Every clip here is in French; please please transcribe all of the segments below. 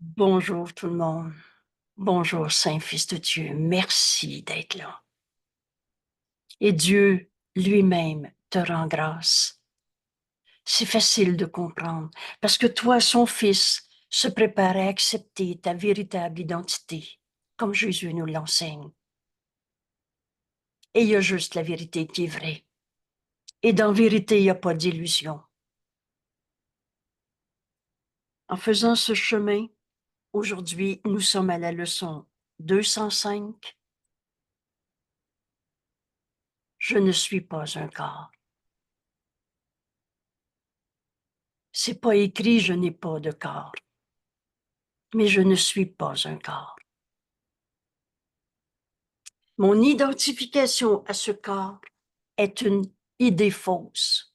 Bonjour tout le monde. Bonjour Saint-Fils de Dieu. Merci d'être là. Et Dieu lui-même te rend grâce. C'est facile de comprendre parce que toi, son Fils, se prépare à accepter ta véritable identité, comme Jésus nous l'enseigne. Et il y a juste la vérité qui est vraie. Et dans vérité, il n'y a pas d'illusion. En faisant ce chemin, aujourd'hui, nous sommes à la leçon 205. Je ne suis pas un corps. C'est pas écrit je n'ai pas de corps, mais je ne suis pas un corps. Mon identification à ce corps est une idée fausse.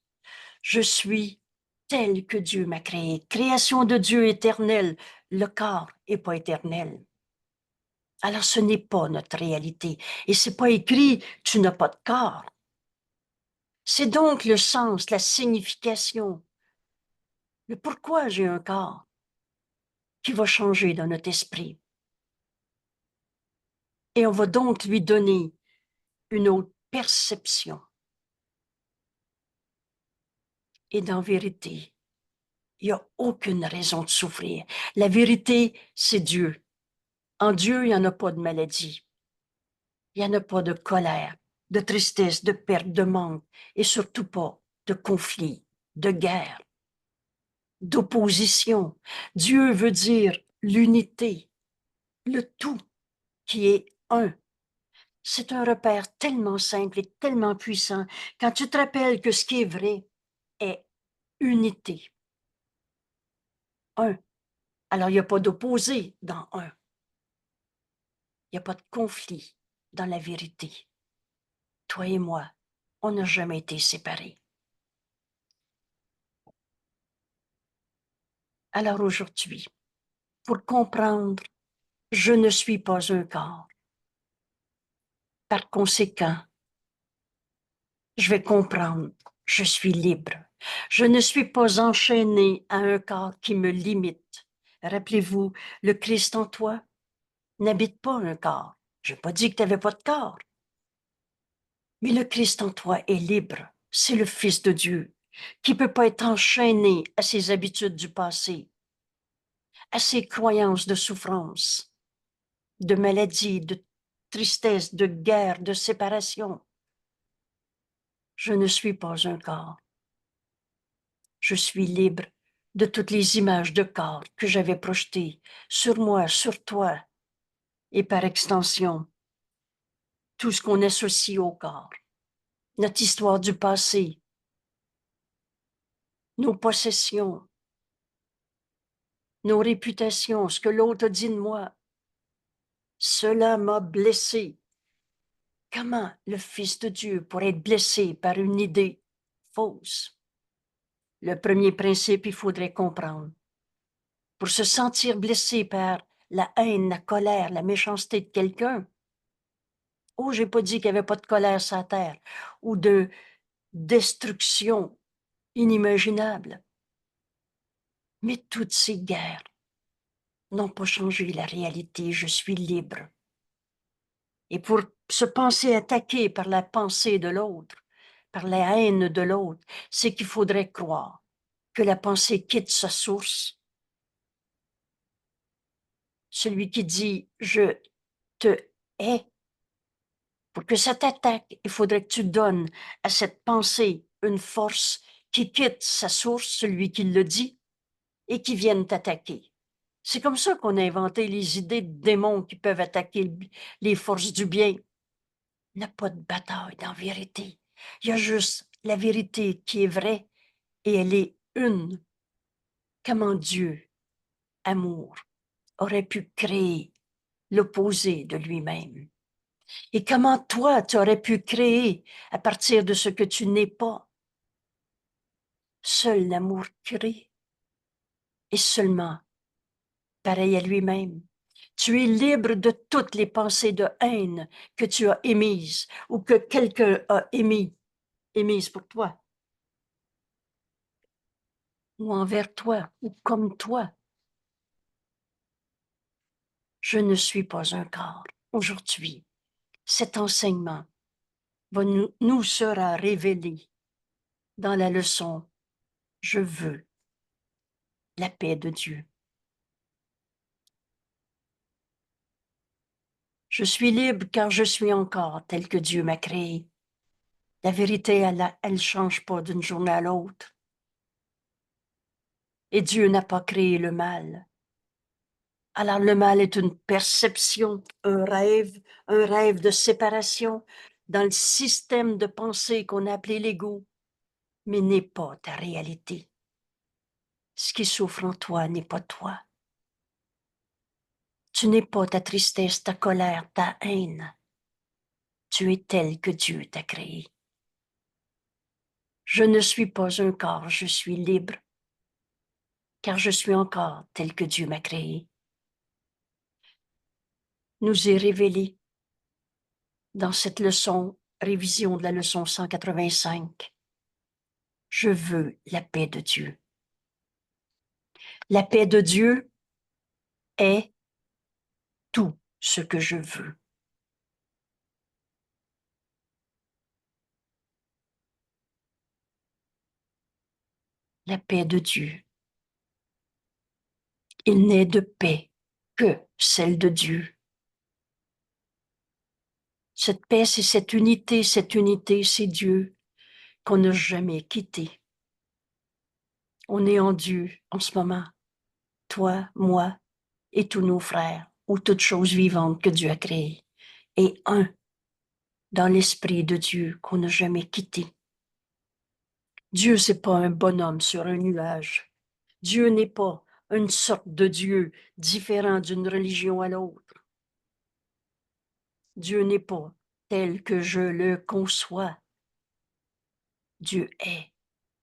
Je suis tel que Dieu m'a créé. Création de Dieu éternel. Le corps est pas éternel. Alors ce n'est pas notre réalité. Et c'est pas écrit tu n'as pas de corps. C'est donc le sens, la signification, le pourquoi j'ai un corps qui va changer dans notre esprit. Et on va donc lui donner une autre perception. Et dans vérité, il n'y a aucune raison de souffrir. La vérité, c'est Dieu. En Dieu, il n'y en a pas de maladie. Il n'y en a pas de colère, de tristesse, de perte, de manque, et surtout pas de conflit, de guerre, d'opposition. Dieu veut dire l'unité, le tout qui est un. C'est un repère tellement simple et tellement puissant quand tu te rappelles que ce qui est vrai est unité, un. Alors, il n'y a pas d'opposé dans un. Il n'y a pas de conflit dans la vérité. Toi et moi, on n'a jamais été séparés. Alors aujourd'hui, pour comprendre, je ne suis pas un corps. Par conséquent, je vais comprendre, je suis libre. Je ne suis pas enchaîné à un corps qui me limite. Rappelez-vous, le Christ en toi n'habite pas un corps. Je n'ai pas dit que tu n'avais pas de corps. Mais le Christ en toi est libre. C'est le Fils de Dieu qui ne peut pas être enchaîné à ses habitudes du passé, à ses croyances de souffrance, de maladie, de tristesse, de guerre, de séparation. Je ne suis pas un corps. Je suis libre de toutes les images de corps que j'avais projetées sur moi, sur toi, et par extension, tout ce qu'on associe au corps, notre histoire du passé, nos possessions, nos réputations, ce que l'autre a dit de moi. Cela m'a blessé. Comment le Fils de Dieu pourrait être blessé par une idée fausse? Le premier principe, il faudrait comprendre. Pour se sentir blessé par la haine, la colère, la méchanceté de quelqu'un, oh, j'ai pas dit qu'il n'y avait pas de colère sur la terre, ou de destruction inimaginable. Mais toutes ces guerres n'ont pas changé la réalité. Je suis libre. Et pour se penser attaqué par la pensée de l'autre, par la haine de l'autre, c'est qu'il faudrait croire que la pensée quitte sa source. Celui qui dit « je te hais », pour que ça t'attaque, il faudrait que tu donnes à cette pensée une force qui quitte sa source, celui qui le dit, et qui vienne t'attaquer. C'est comme ça qu'on a inventé les idées de démons qui peuvent attaquer les forces du bien. Il n'y a pas de bataille dans la vérité. Il y a juste la vérité qui est vraie et elle est une. Comment Dieu, amour, aurait pu créer l'opposé de lui-même? Et comment toi, tu aurais pu créer à partir de ce que tu n'es pas? Seul l'amour crée et seulement pareil à lui-même. Tu es libre de toutes les pensées de haine que tu as émises ou que quelqu'un a émises pour toi, ou envers toi, ou comme toi. Je ne suis pas un corps. Aujourd'hui, cet enseignement nous sera révélé dans la leçon « Je veux la paix de Dieu ». Je suis libre car je suis encore tel que Dieu m'a créé. La vérité, elle change pas d'une journée à l'autre. Et Dieu n'a pas créé le mal. Alors le mal est une perception, un rêve de séparation dans le système de pensée qu'on a appelé l'ego, mais n'est pas ta réalité. Ce qui souffre en toi n'est pas toi. Tu n'es pas ta tristesse, ta colère, ta haine. Tu es tel que Dieu t'a créé. Je ne suis pas un corps, je suis libre, car je suis encore tel que Dieu m'a créé. Nous est révélé dans cette leçon, révision de la leçon 185. Je veux la paix de Dieu. La paix de Dieu est tout ce que je veux. La paix de Dieu. Il n'est de paix que celle de Dieu. Cette paix, c'est cette unité, c'est Dieu qu'on n'a jamais quitté. On est en Dieu en ce moment, toi, moi et tous nos frères, ou toutes choses vivantes que Dieu a créées, et un dans l'esprit de Dieu qu'on n'a jamais quitté. Dieu, c'est pas un bonhomme sur un nuage. Dieu n'est pas une sorte de Dieu différent d'une religion à l'autre. Dieu n'est pas tel que je le conçois. Dieu est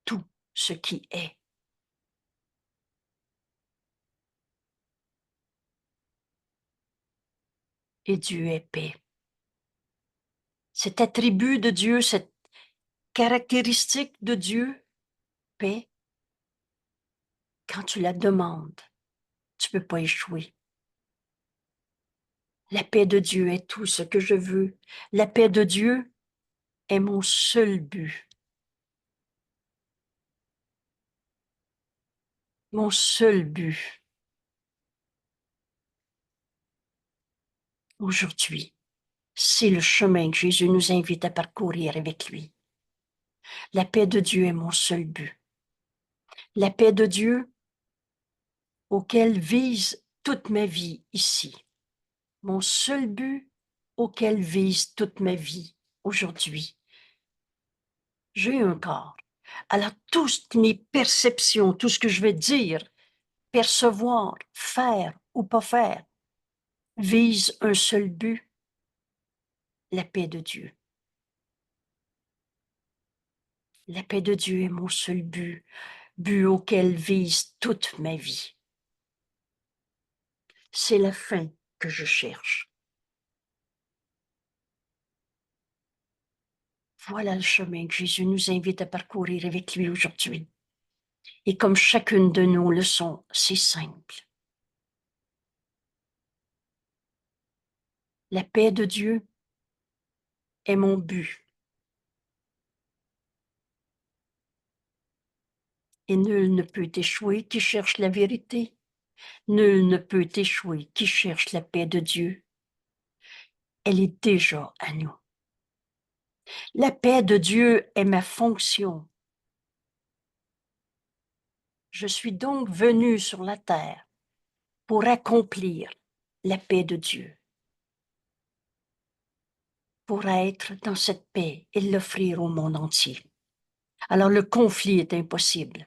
tout ce qui est. Et Dieu est paix. Cet attribut de Dieu, cette caractéristique de Dieu, paix, quand tu la demandes, tu peux pas échouer. La paix de Dieu est tout ce que je veux. La paix de Dieu est mon seul but. Mon seul but. Aujourd'hui, c'est le chemin que Jésus nous invite à parcourir avec lui. La paix de Dieu est mon seul but. La paix de Dieu auquel vise toute ma vie ici. Mon seul but auquel vise toute ma vie aujourd'hui. J'ai un corps. Alors, toutes mes perceptions, tout ce que je vais dire, percevoir, faire ou pas faire, vise un seul but, la paix de Dieu. La paix de Dieu est mon seul but, but auquel vise toute ma vie. C'est la fin que je cherche. Voilà le chemin que Jésus nous invite à parcourir avec lui aujourd'hui. Et comme chacune de nos leçons, c'est simple. La paix de Dieu est mon but. Et nul ne peut échouer qui cherche la vérité. Nul ne peut échouer qui cherche la paix de Dieu. Elle est déjà à nous. La paix de Dieu est ma fonction. Je suis donc venu sur la terre pour accomplir la paix de Dieu, pour être dans cette paix et l'offrir au monde entier. Alors le conflit est impossible.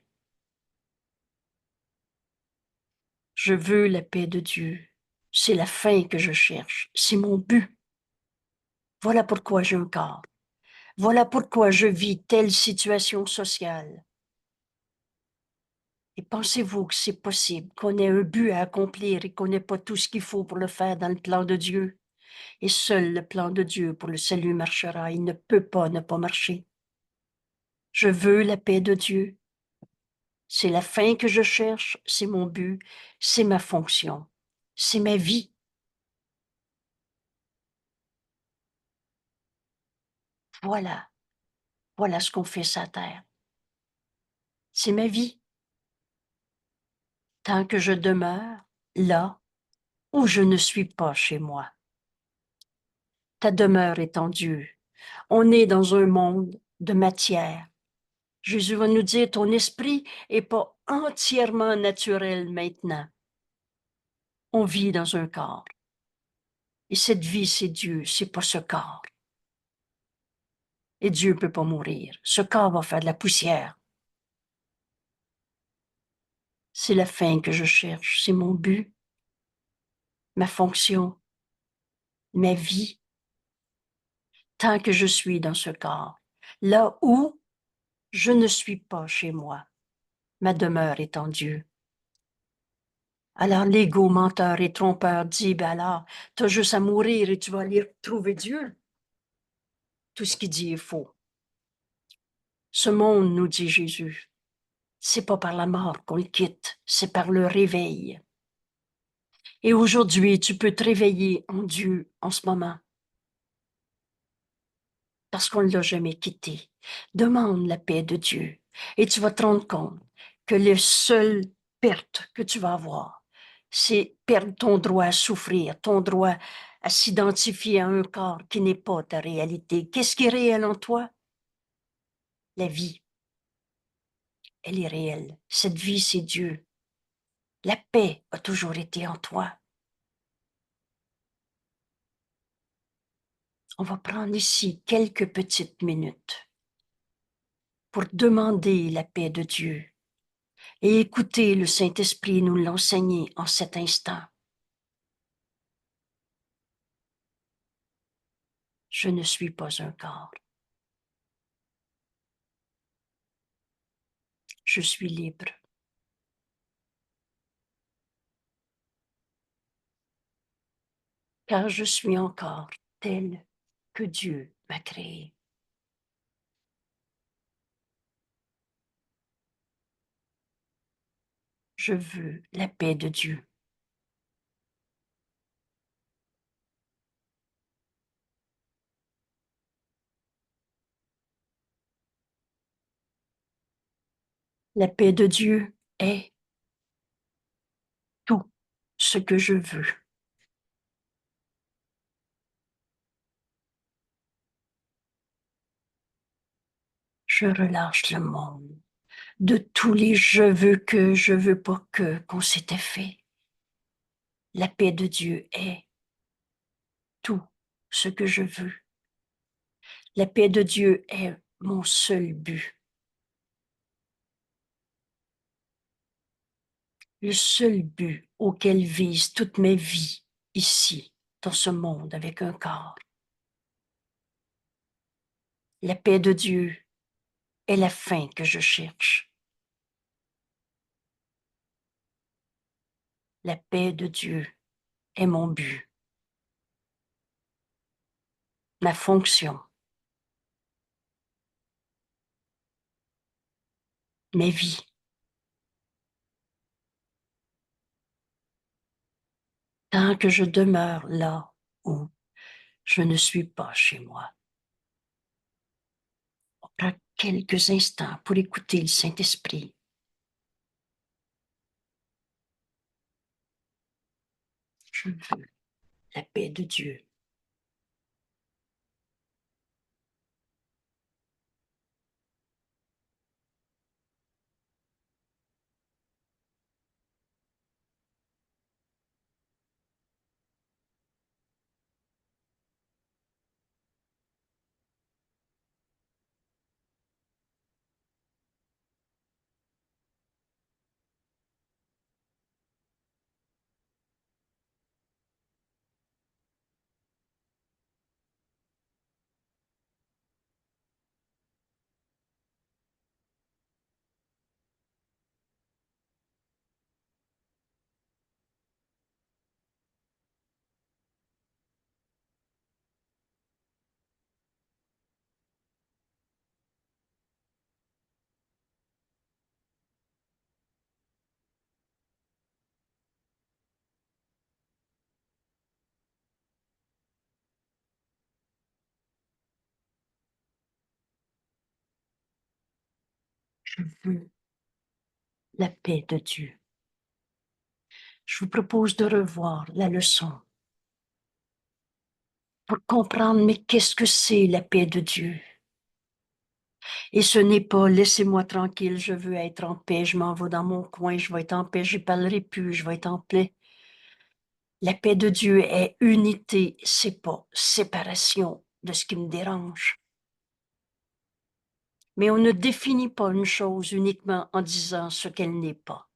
Je veux la paix de Dieu. C'est la fin que je cherche. C'est mon but. Voilà pourquoi j'ai un corps. Voilà pourquoi je vis telle situation sociale. Et pensez-vous que c'est possible qu'on ait un but à accomplir et qu'on n'ait pas tout ce qu'il faut pour le faire dans le plan de Dieu? Et seul le plan de Dieu pour le salut marchera. Il ne peut pas ne pas marcher. Je veux la paix de Dieu. C'est la fin que je cherche, c'est mon but, c'est ma fonction, c'est ma vie. Voilà, voilà ce qu'on fait sur terre. C'est ma vie, tant que je demeure là où je ne suis pas chez moi. Ta demeure est en Dieu. On est dans un monde de matière. Jésus va nous dire, ton esprit est pas entièrement naturel maintenant. On vit dans un corps. Et cette vie, c'est Dieu, c'est pas ce corps. Et Dieu peut pas mourir. Ce corps va faire de la poussière. C'est la fin que je cherche, c'est mon but, ma fonction, ma vie, tant que je suis dans ce corps. Là où je ne suis pas chez moi, ma demeure est en Dieu. Alors l'ego menteur et trompeur dit, ben alors, t'as juste à mourir et tu vas aller trouver Dieu. Tout ce qu'il dit est faux. Ce monde, nous dit Jésus, c'est pas par la mort qu'on le quitte, c'est par le réveil. Et aujourd'hui, tu peux te réveiller en Dieu en ce moment, parce qu'on ne l'a jamais quitté. Demande la paix de Dieu et tu vas te rendre compte que les seules pertes que tu vas avoir, c'est perdre ton droit à souffrir, ton droit à s'identifier à un corps qui n'est pas ta réalité. Qu'est-ce qui est réel en toi? La vie, elle est réelle. Cette vie, c'est Dieu. La paix a toujours été en toi. On va prendre ici quelques petites minutes pour demander la paix de Dieu et écouter le Saint-Esprit nous l'enseigner en cet instant. Je ne suis pas un corps. Je suis libre. Car je suis encore tel que Dieu m'a créé. Je veux la paix de Dieu. La paix de Dieu est tout ce que je veux. Je relâche le monde de tous les je veux pas que qu'on s'était fait. La paix de Dieu est tout ce que je veux. La paix de Dieu est mon seul but. Le seul but auquel vise toute ma vie ici, dans ce monde avec un corps. La paix de Dieu est la fin que je cherche. La paix de Dieu est mon but, ma fonction, ma vie. Tant que je demeure là où je ne suis pas chez moi. On prend quelques instants pour écouter le Saint-Esprit. Je veux la paix de Dieu. Je veux la paix de Dieu. Je vous propose de revoir la leçon pour comprendre, mais qu'est-ce que c'est la paix de Dieu? Et ce n'est pas laissez-moi tranquille, je veux être en paix, je m'en vais dans mon coin, je vais être en paix, je ne parlerai plus, je vais être en paix. La paix de Dieu est unité, c'est pas séparation de ce qui me dérange. Mais on ne définit pas une chose uniquement en disant ce qu'elle n'est pas.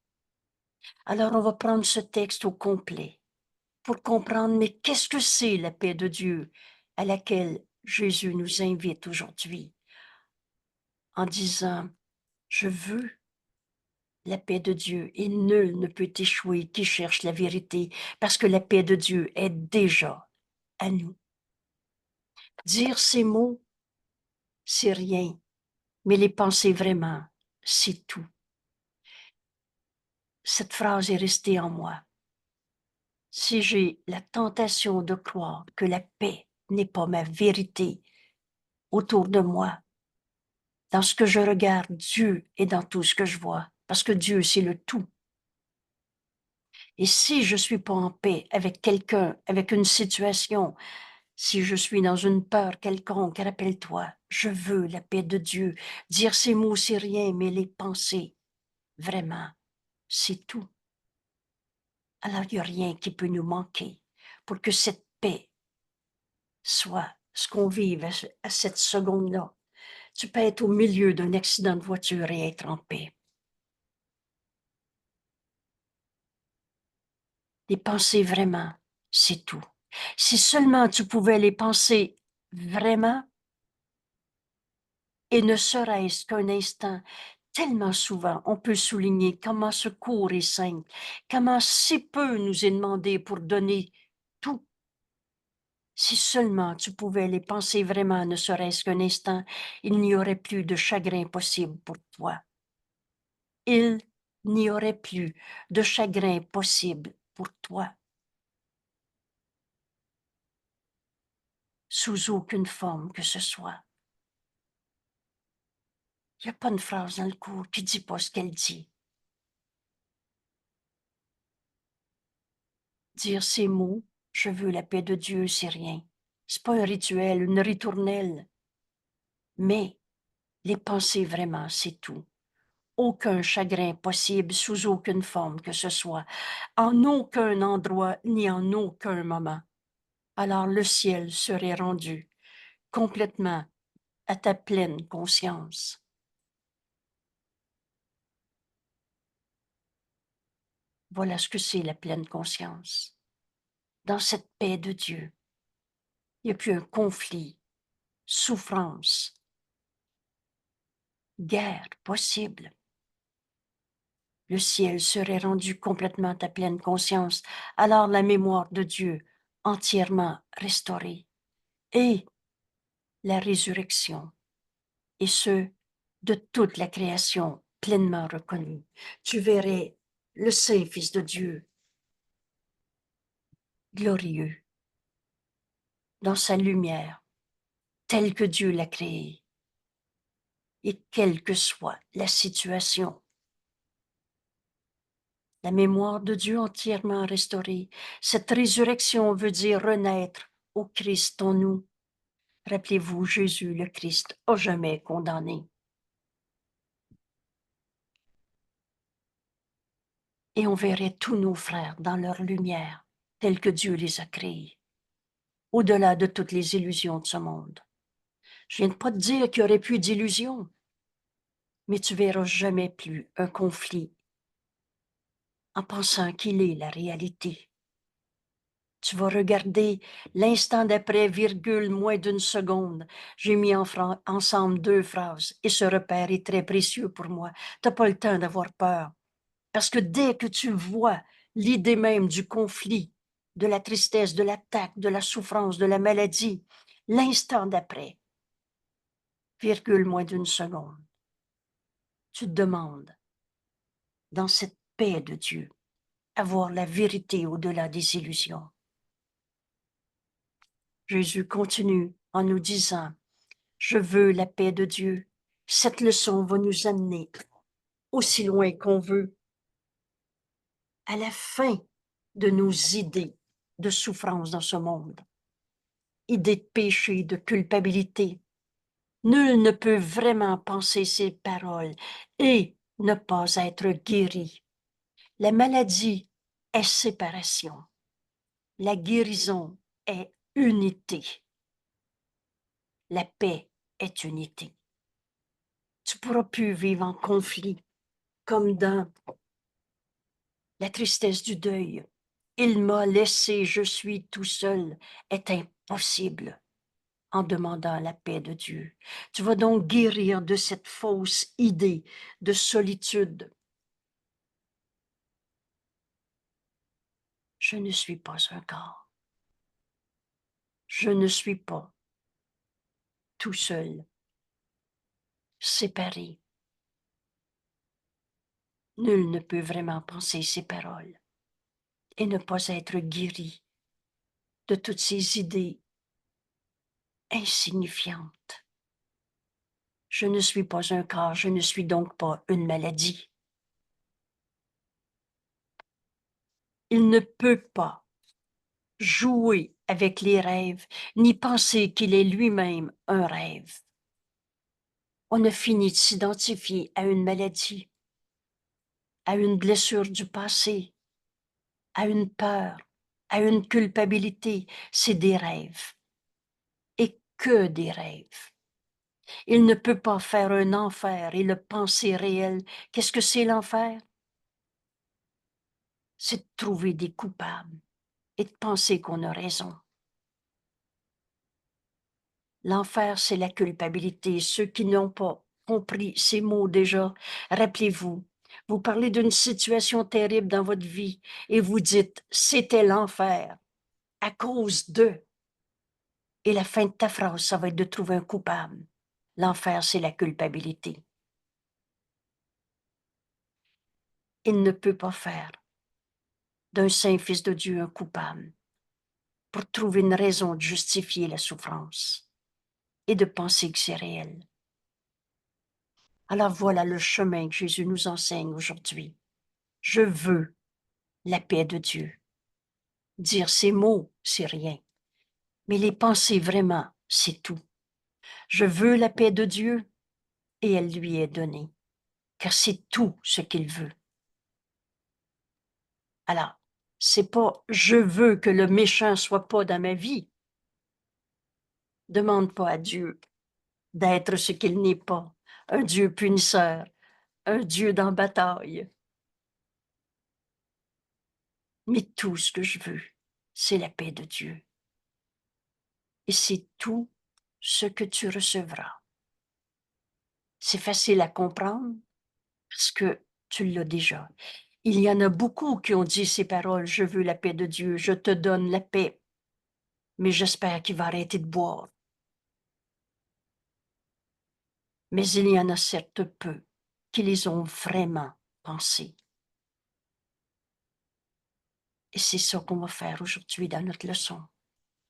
Alors on va prendre ce texte au complet pour comprendre, mais qu'est-ce que c'est la paix de Dieu à laquelle Jésus nous invite aujourd'hui en disant, je veux la paix de Dieu et nul ne peut échouer qui cherche la vérité parce que la paix de Dieu est déjà à nous. Dire ces mots, c'est rien, mais les penser vraiment, c'est tout. Cette phrase est restée en moi. Si j'ai la tentation de croire que la paix n'est pas ma vérité autour de moi, dans ce que je regarde, Dieu est dans tout ce que je vois, parce que Dieu, c'est le tout. Et si je suis pas en paix avec quelqu'un, avec une situation, si je suis dans une peur quelconque, rappelle-toi, je veux la paix de Dieu. Dire ces mots, c'est rien, mais les penser, vraiment, c'est tout. Alors, il n'y a rien qui peut nous manquer pour que cette paix soit ce qu'on vive à cette seconde-là. Tu peux être au milieu d'un accident de voiture et être en paix. Les penser vraiment, c'est tout. Si seulement tu pouvais les penser vraiment, et ne serait-ce qu'un instant, tellement souvent on peut souligner comment ce cours est simple, comment si peu nous est demandé pour donner tout. Si seulement tu pouvais les penser vraiment, ne serait-ce qu'un instant, il n'y aurait plus de chagrin possible pour toi. Il n'y aurait plus de chagrin possible pour toi. Sous aucune forme que ce soit. Il n'y a pas une phrase dans le cours qui ne dit pas ce qu'elle dit. Dire ces mots, je veux la paix de Dieu, c'est rien. C'est pas un rituel, une ritournelle. Mais les penser vraiment, c'est tout. Aucun chagrin possible sous aucune forme que ce soit, en aucun endroit ni en aucun moment. Alors le ciel serait rendu complètement à ta pleine conscience. Voilà ce que c'est la pleine conscience. Dans cette paix de Dieu, il n'y a plus un conflit, souffrance, guerre possible. Le ciel serait rendu complètement à ta pleine conscience, alors la mémoire de Dieu entièrement restaurée, et la résurrection, et ce, de toute la création pleinement reconnue. Tu verrais le Saint-Fils de Dieu, glorieux, dans sa lumière, tel que Dieu l'a créé, et quelle que soit la situation. La mémoire de Dieu entièrement restaurée. Cette résurrection veut dire renaître au Christ en nous. Rappelez-vous, Jésus le Christ a jamais condamné. Et on verrait tous nos frères dans leur lumière, tels que Dieu les a créés, au-delà de toutes les illusions de ce monde. Je viens de pas te dire qu'il n'y aurait plus d'illusions, mais tu verras jamais plus un conflit en pensant qu'il est la réalité. Tu vas regarder l'instant d'après, virgule, moins d'une seconde. J'ai mis ensemble deux phrases et ce repère est très précieux pour moi. Tu n'as pas le temps d'avoir peur. Parce que dès que tu vois l'idée même du conflit, de la tristesse, de l'attaque, de la souffrance, de la maladie, l'instant d'après, virgule, moins d'une seconde, tu te demandes, dans cette paix de Dieu, avoir la vérité au-delà des illusions. Jésus continue en nous disant, je veux la paix de Dieu. Cette leçon va nous amener aussi loin qu'on veut, à la fin de nos idées de souffrance dans ce monde, idées de péché, de culpabilité. Nul ne peut vraiment penser ces paroles et ne pas être guéri. La maladie est séparation. La guérison est unité. La paix est unité. Tu ne pourras plus vivre en conflit comme dans la tristesse du deuil. Il m'a laissé, je suis tout seul, est impossible en demandant la paix de Dieu. Tu vas donc guérir de cette fausse idée de solitude. Je ne suis pas un corps. Je ne suis pas tout seul, séparé. Nul ne peut vraiment penser ces paroles et ne pas être guéri de toutes ces idées insignifiantes. Je ne suis pas un corps, je ne suis donc pas une maladie. Il ne peut pas jouer avec les rêves, ni penser qu'il est lui-même un rêve. On a fini de s'identifier à une maladie, à une blessure du passé, à une peur, à une culpabilité. C'est des rêves. Et que des rêves. Il ne peut pas faire un enfer et le penser réel. Qu'est-ce que c'est l'enfer? C'est de trouver des coupables et de penser qu'on a raison. L'enfer, c'est la culpabilité. Ceux qui n'ont pas compris ces mots déjà, rappelez-vous, vous parlez d'une situation terrible dans votre vie et vous dites, c'était l'enfer à cause de. Et la fin de ta phrase, ça va être de trouver un coupable. L'enfer, c'est la culpabilité. Il ne peut pas faire d'un saint fils de Dieu un coupable pour trouver une raison de justifier la souffrance et de penser que c'est réel. Alors voilà le chemin que Jésus nous enseigne aujourd'hui. Je veux la paix de Dieu. Dire ces mots, c'est rien. Mais les penser vraiment, c'est tout. Je veux la paix de Dieu et elle lui est donnée, car c'est tout ce qu'il veut. Alors, c'est pas je veux que le méchant soit pas dans ma vie. Demande pas à Dieu d'être ce qu'il n'est pas, un Dieu punisseur, un Dieu dans bataille. Mais tout ce que je veux, c'est la paix de Dieu. Et c'est tout ce que tu recevras. C'est facile à comprendre parce que tu l'as déjà. Il y en a beaucoup qui ont dit ces paroles, je veux la paix de Dieu, je te donne la paix, mais j'espère qu'il va arrêter de boire. Mais il y en a certes peu qui les ont vraiment pensés. Et c'est ça qu'on va faire aujourd'hui dans notre leçon.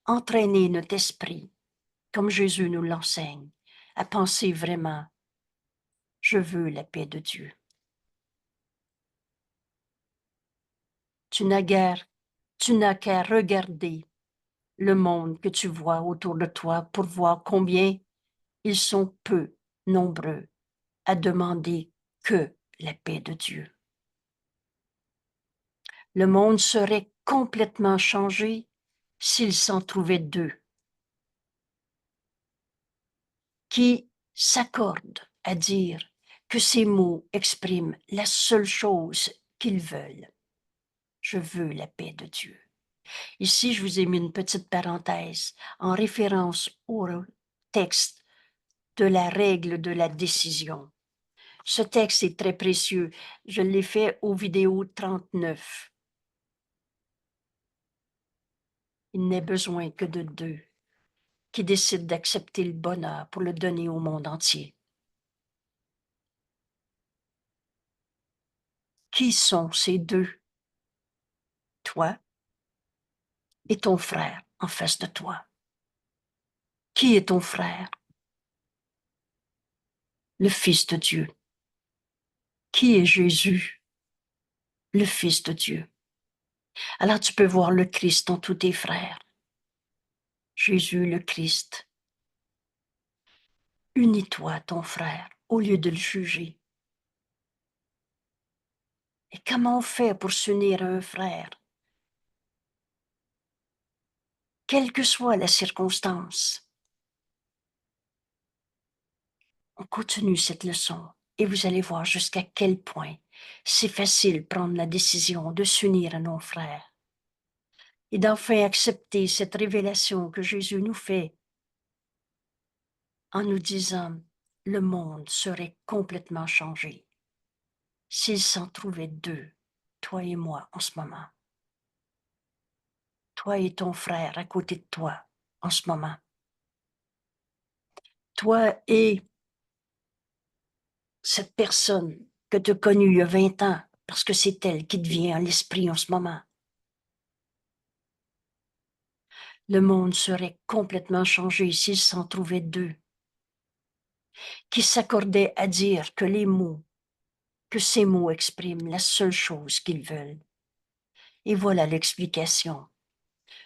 Entraîner notre esprit, comme Jésus nous l'enseigne, à penser vraiment, je veux la paix de Dieu. Tu n'as qu'à regarder le monde que tu vois autour de toi pour voir combien ils sont peu nombreux à demander que la paix de Dieu. Le monde serait complètement changé s'il s'en trouvait deux qui s'accordent à dire que ces mots expriment la seule chose qu'ils veulent. Je veux la paix de Dieu. Ici, je vous ai mis une petite parenthèse en référence au texte de la règle de la décision. Ce texte est très précieux. Je l'ai fait aux vidéos 39. Il n'est besoin que de deux qui décident d'accepter le bonheur pour le donner au monde entier. Qui sont ces deux? Toi et ton frère en face de toi. Qui est ton frère? Le Fils de Dieu, qui est Jésus, le Fils de Dieu. Alors tu peux voir le Christ en tous tes frères. Jésus, le Christ. Unis-toi à ton frère au lieu de le juger. Et comment on fait pour s'unir à un frère? Quelle que soit la circonstance. On continue cette leçon et vous allez voir jusqu'à quel point c'est facile de prendre la décision de s'unir à nos frères et d'enfin accepter cette révélation que Jésus nous fait en nous disant le monde serait complètement changé s'il s'en trouvait deux, toi et moi en ce moment. Toi et ton frère à côté de toi en ce moment. Toi et cette personne que tu as connue il y a 20 ans, parce que c'est elle qui te vient à l'esprit en ce moment. Le monde serait complètement changé s'il s'en trouvait deux qui s'accordaient à dire que ces mots expriment la seule chose qu'ils veulent. Et voilà l'explication.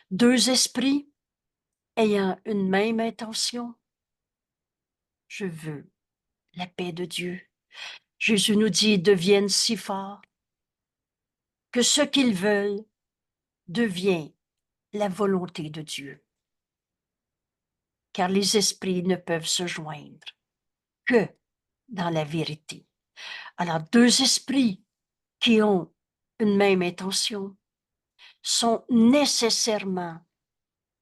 Deux esprits ayant une même intention. Je veux la paix de Dieu. Jésus nous dit, deviennent si forts que ce qu'ils veulent devient la volonté de Dieu. Car les esprits ne peuvent se joindre que dans la vérité. Alors, deux esprits qui ont une même intention sont nécessairement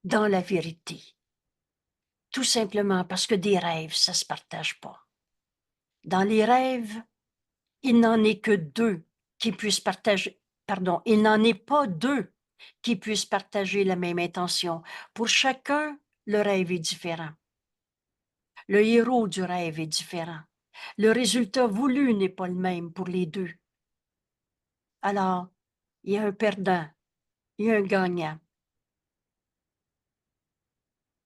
dans la vérité. Tout simplement parce que des rêves, ça ne se partage pas. Dans les rêves, il n'en est que deux qui puissent partager, pardon, il n'en est pas deux qui puissent partager la même intention. Pour chacun, le rêve est différent. Le héros du rêve est différent. Le résultat voulu n'est pas le même pour les deux. Alors, il y a un perdant, il y a un gagnant.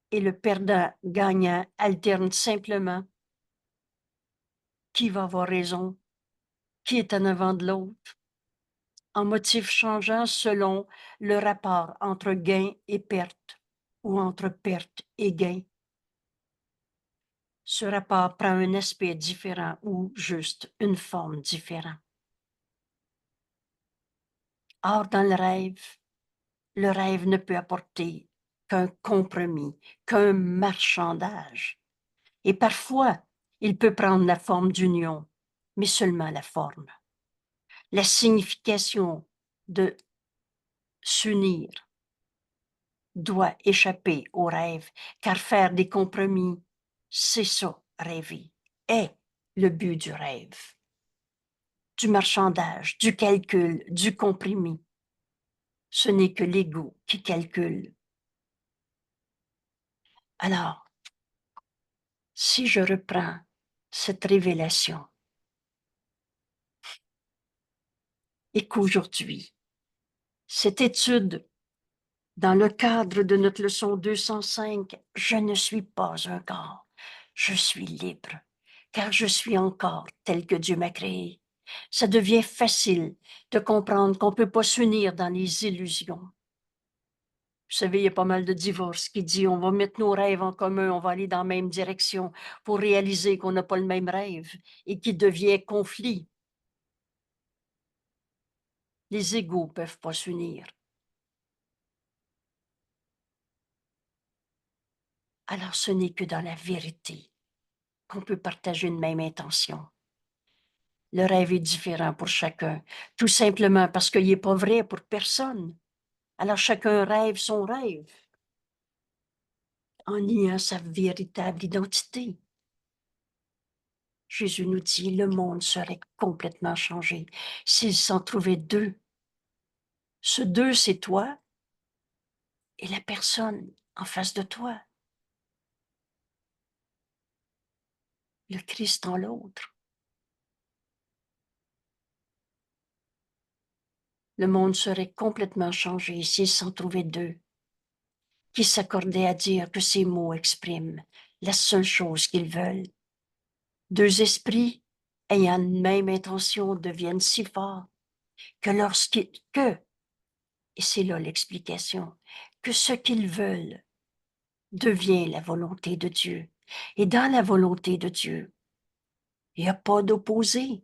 Et le perdant-gagnant alterne simplement qui va avoir raison, qui est en avant de l'autre, en motif changeant selon le rapport entre gain et perte ou entre perte et gain. Ce rapport prend un aspect différent ou juste une forme différente. Or, dans le rêve ne peut apporter qu'un compromis, qu'un marchandage. Et parfois, il peut prendre la forme d'union, mais seulement la forme. La signification de s'unir doit échapper au rêve, car faire des compromis, c'est ça, rêver, est le but du rêve, du marchandage, du calcul, du compromis. Ce n'est que l'ego qui calcule. Alors, si je reprends cette révélation et qu'aujourd'hui, cette étude dans le cadre de notre leçon 205, je ne suis pas un corps, je suis libre, car je suis encore tel que Dieu m'a créé. Ça devient facile de comprendre qu'on ne peut pas s'unir dans les illusions. Vous savez, il y a pas mal de divorces qui disent on va mettre nos rêves en commun, on va aller dans la même direction pour réaliser qu'on n'a pas le même rêve et qui devient conflit. Les égaux ne peuvent pas s'unir. Alors ce n'est que dans la vérité qu'on peut partager une même intention. Le rêve est différent pour chacun, tout simplement parce qu'il n'est pas vrai pour personne. Alors chacun rêve son rêve en niant sa véritable identité. Jésus nous dit, le monde serait complètement changé s'il s'en trouvait deux. Ce deux, c'est toi et la personne en face de toi. Le Christ en l'autre. Le monde serait complètement changé s'il s'en trouvait deux qui s'accordaient à dire que ces mots expriment la seule chose qu'ils veulent. Deux esprits ayant une même intention deviennent si forts que et c'est là l'explication, que ce qu'ils veulent devient la volonté de Dieu. Et dans la volonté de Dieu, il n'y a pas d'opposé.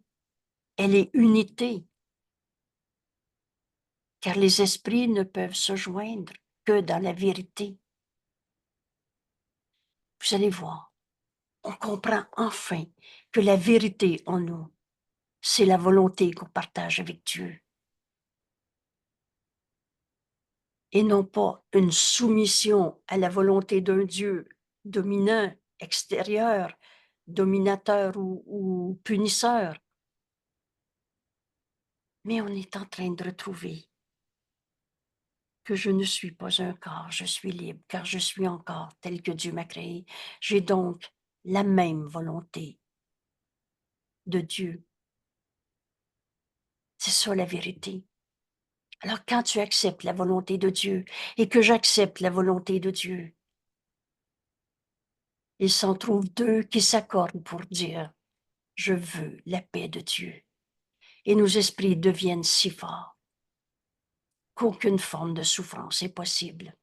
Elle est unité. Car les esprits ne peuvent se joindre que dans la vérité. Vous allez voir, on comprend enfin que la vérité en nous, c'est la volonté qu'on partage avec Dieu. Et non pas une soumission à la volonté d'un Dieu dominant, extérieur, dominateur ou punisseur. Mais on est en train de retrouver que je ne suis pas un corps, je suis libre, car je suis encore tel que Dieu m'a créé. J'ai donc la même volonté de Dieu. C'est ça la vérité. Alors quand tu acceptes la volonté de Dieu et que j'accepte la volonté de Dieu, il s'en trouve deux qui s'accordent pour dire, je veux la paix de Dieu. Et nos esprits deviennent si forts qu'aucune forme de souffrance est possible,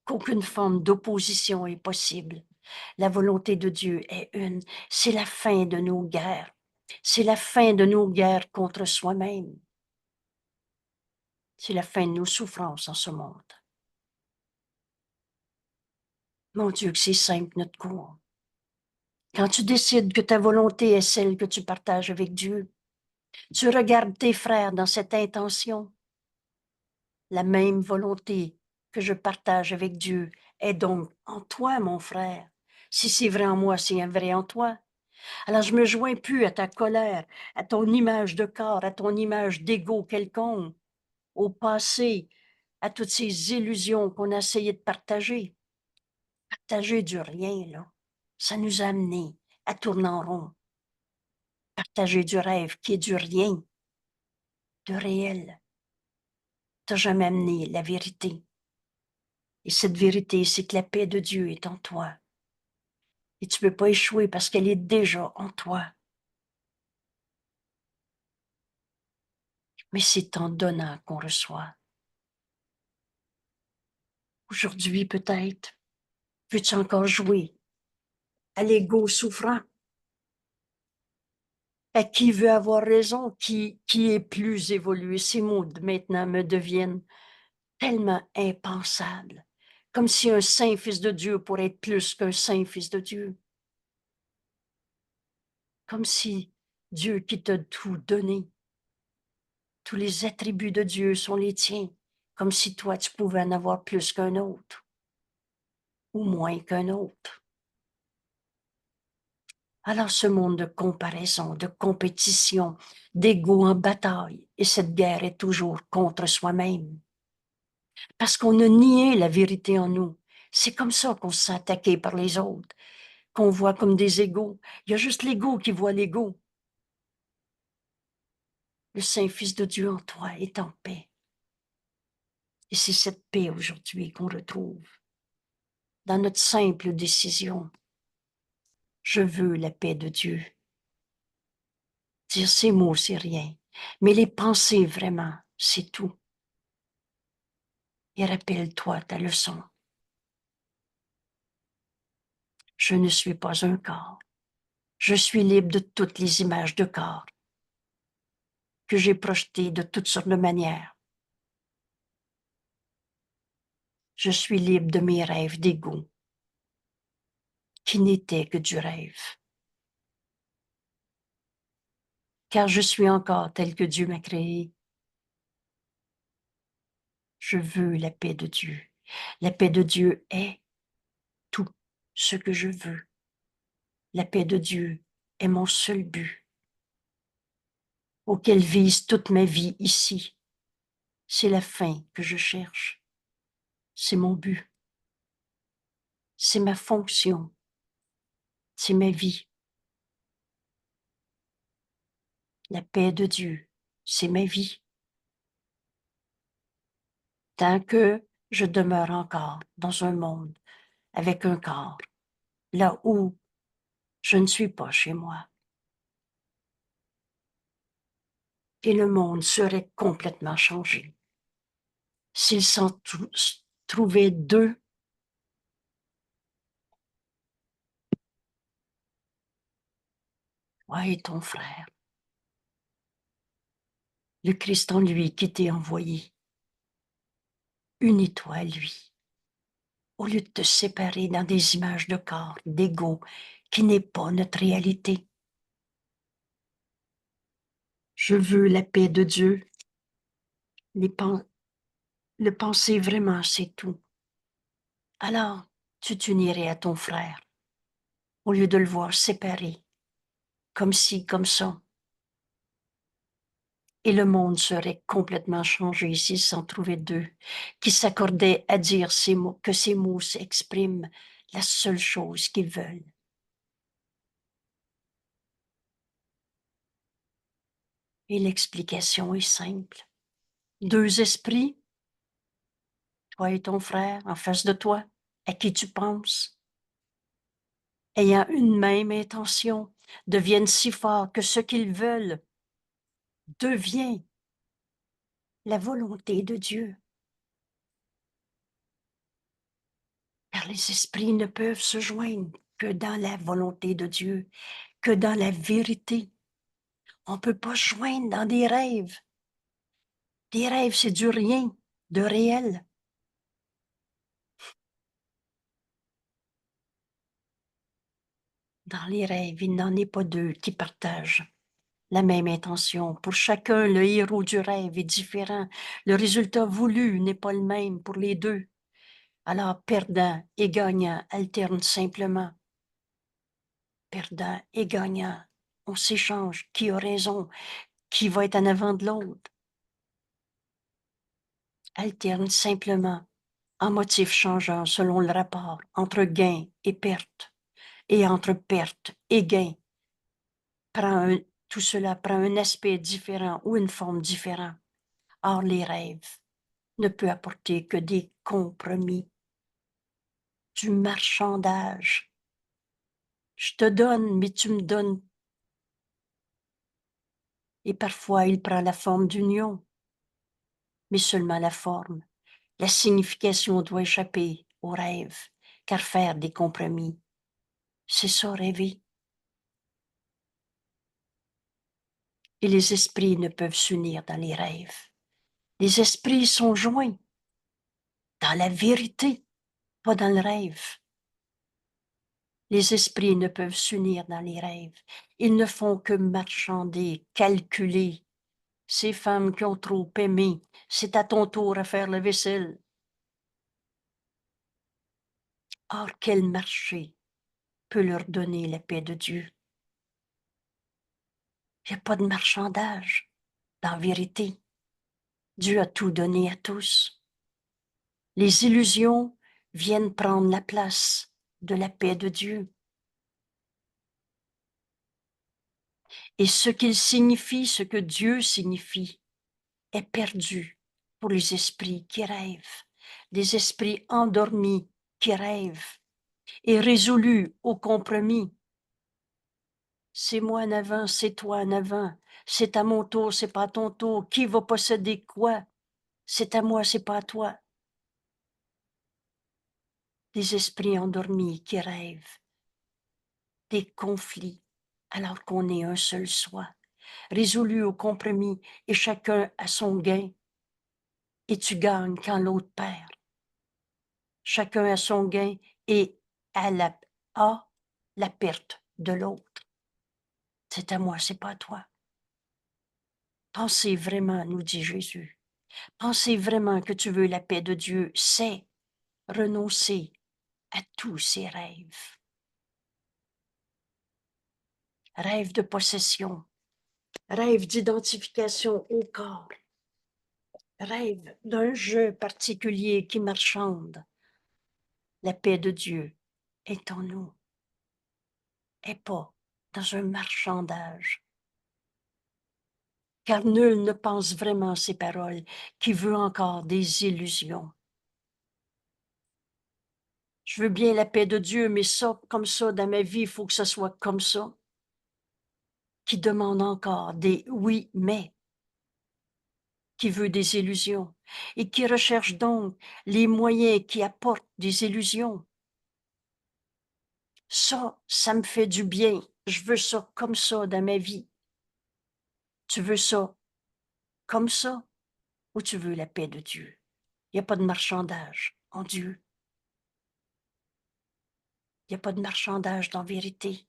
qu'aucune forme d'opposition est possible. La volonté de Dieu est une, c'est la fin de nos guerres, c'est la fin de nos guerres contre soi-même, c'est la fin de nos souffrances en ce monde. Mon Dieu, que c'est simple notre cours. Quand tu décides que ta volonté est celle que tu partages avec Dieu, tu regardes tes frères dans cette intention. La même volonté que je partage avec Dieu est donc en toi, mon frère. Si c'est vrai en moi, c'est vrai en toi. Alors je me joins plus à ta colère, à ton image de corps, à ton image d'ego quelconque, au passé, à toutes ces illusions qu'on a essayé de partager. Partager du rien, là, ça nous a amenés à tourner en rond. Partager du rêve qui est du rien, de réel, t'a jamais amené la vérité. Et cette vérité, c'est que la paix de Dieu est en toi. Et tu ne peux pas échouer parce qu'elle est déjà en toi. Mais c'est en donnant qu'on reçoit. Aujourd'hui, peut-être, veux-tu encore jouer à l'ego souffrant? À qui veut avoir raison? Qui est plus évolué? Ces mots maintenant me deviennent tellement impensables. Comme si un saint fils de Dieu pourrait être plus qu'un saint fils de Dieu. Comme si Dieu qui t'a tout donné, tous les attributs de Dieu sont les tiens, comme si toi tu pouvais en avoir plus qu'un autre ou moins qu'un autre. Alors ce monde de comparaison, de compétition, d'ego en bataille, et cette guerre est toujours contre soi-même. Parce qu'on a nié la vérité en nous. C'est comme ça qu'on se sent attaqué par les autres, qu'on voit comme des égaux. Il y a juste l'ego qui voit l'ego. Le Saint-Fils de Dieu en toi est en paix. Et c'est cette paix aujourd'hui qu'on retrouve dans notre simple décision. Je veux la paix de Dieu. Dire ces mots, c'est rien. Mais les penser vraiment, c'est tout. Et rappelle-toi ta leçon. Je ne suis pas un corps. Je suis libre de toutes les images de corps que j'ai projetées de toutes sortes de manières. Je suis libre de mes rêves d'ego, qui n'étaient que du rêve. Car je suis encore tel que Dieu m'a créé. Je veux la paix de Dieu. La paix de Dieu est tout ce que je veux. La paix de Dieu est mon seul but, auquel vise toute ma vie ici. C'est la fin que je cherche. C'est mon but. C'est ma fonction. C'est ma vie. La paix de Dieu, c'est ma vie. Tant que je demeure encore dans un monde avec un corps, là où je ne suis pas chez moi. et le monde serait complètement changé. S'ils s'en trouvaient deux, toi et ton frère, le Christ en lui qui t'est envoyé, unis-toi à lui, au lieu de te séparer dans des images de corps, d'ego, qui n'est pas notre réalité. Je veux la paix de Dieu, le penser vraiment, c'est tout. Alors, tu t'unirais à ton frère, au lieu de le voir séparé, comme ci, comme ça. Et le monde serait complètement changé s'il s'en trouvait deux, qui s'accordaient à dire ces mots, que ces mots expriment la seule chose qu'ils veulent. Et l'explication est simple. Deux esprits, toi et ton frère, en face de toi, à qui tu penses, ayant une même intention, deviennent si forts que ce qu'ils veulent devient la volonté de Dieu. Car les esprits ne peuvent se joindre que dans la volonté de Dieu, que dans la vérité. On ne peut pas se joindre dans des rêves. Des rêves, c'est du rien, de réel. Dans les rêves, il n'en est pas deux qui partagent la même intention. Pour chacun, le héros du rêve est différent. Le résultat voulu n'est pas le même pour les deux. Alors, perdant et gagnant alternent simplement. Perdant et gagnant, on s'échange qui a raison, qui va être en avant de l'autre. Alternent simplement en motifs changeants selon le rapport entre gain et perte, et entre perte et gain. Tout cela prend un aspect différent ou une forme différente. Or, les rêves ne peuvent apporter que des compromis, du marchandage. Je te donne, mais tu me donnes. Et parfois, il prend la forme d'union, mais seulement la forme. La signification doit échapper au rêve, car faire des compromis, c'est ça rêver. Et les esprits ne peuvent s'unir dans les rêves. Les esprits sont joints dans la vérité, pas dans le rêve. Les esprits ne peuvent s'unir dans les rêves. Ils ne font que marchander, calculer. Ces femmes qui ont trop aimé, c'est à ton tour à faire la vaisselle. Or, quel marché peut leur donner la paix de Dieu? Il n'y a pas de marchandage. En vérité, Dieu a tout donné à tous. Les illusions viennent prendre la place de la paix de Dieu. Et ce qu'il signifie, ce que Dieu signifie, est perdu pour les esprits qui rêvent, des esprits endormis qui rêvent et résolus au compromis. C'est moi en avant, c'est toi en avant, c'est à mon tour, c'est pas à ton tour, qui va posséder quoi? C'est à moi, c'est pas à toi. Des esprits endormis qui rêvent, des conflits, alors qu'on est un seul soi, résolu au compromis et chacun a son gain, et tu gagnes quand l'autre perd. Chacun a son gain et a la perte de l'autre. C'est à moi, c'est pas à toi. Pensez vraiment, nous dit Jésus, pensez vraiment que tu veux la paix de Dieu, c'est renoncer à tous ces rêves. Rêve de possession, rêve d'identification au corps, rêve d'un jeu particulier qui marchande. La paix de Dieu est en nous, et pas dans un marchandage. Car nul ne pense vraiment ces paroles, qui veut encore des illusions. Je veux bien la paix de Dieu, mais ça, comme ça, dans ma vie, il faut que ce soit comme ça. Qui demande encore des oui, mais. qui veut des illusions et qui recherche donc les moyens qui apportent des illusions. Ça me fait du bien. Je veux ça comme ça dans ma vie. Tu veux ça comme ça ou tu veux la paix de Dieu? Il n'y a pas de marchandage en Dieu. Il n'y a pas de marchandage dans vérité.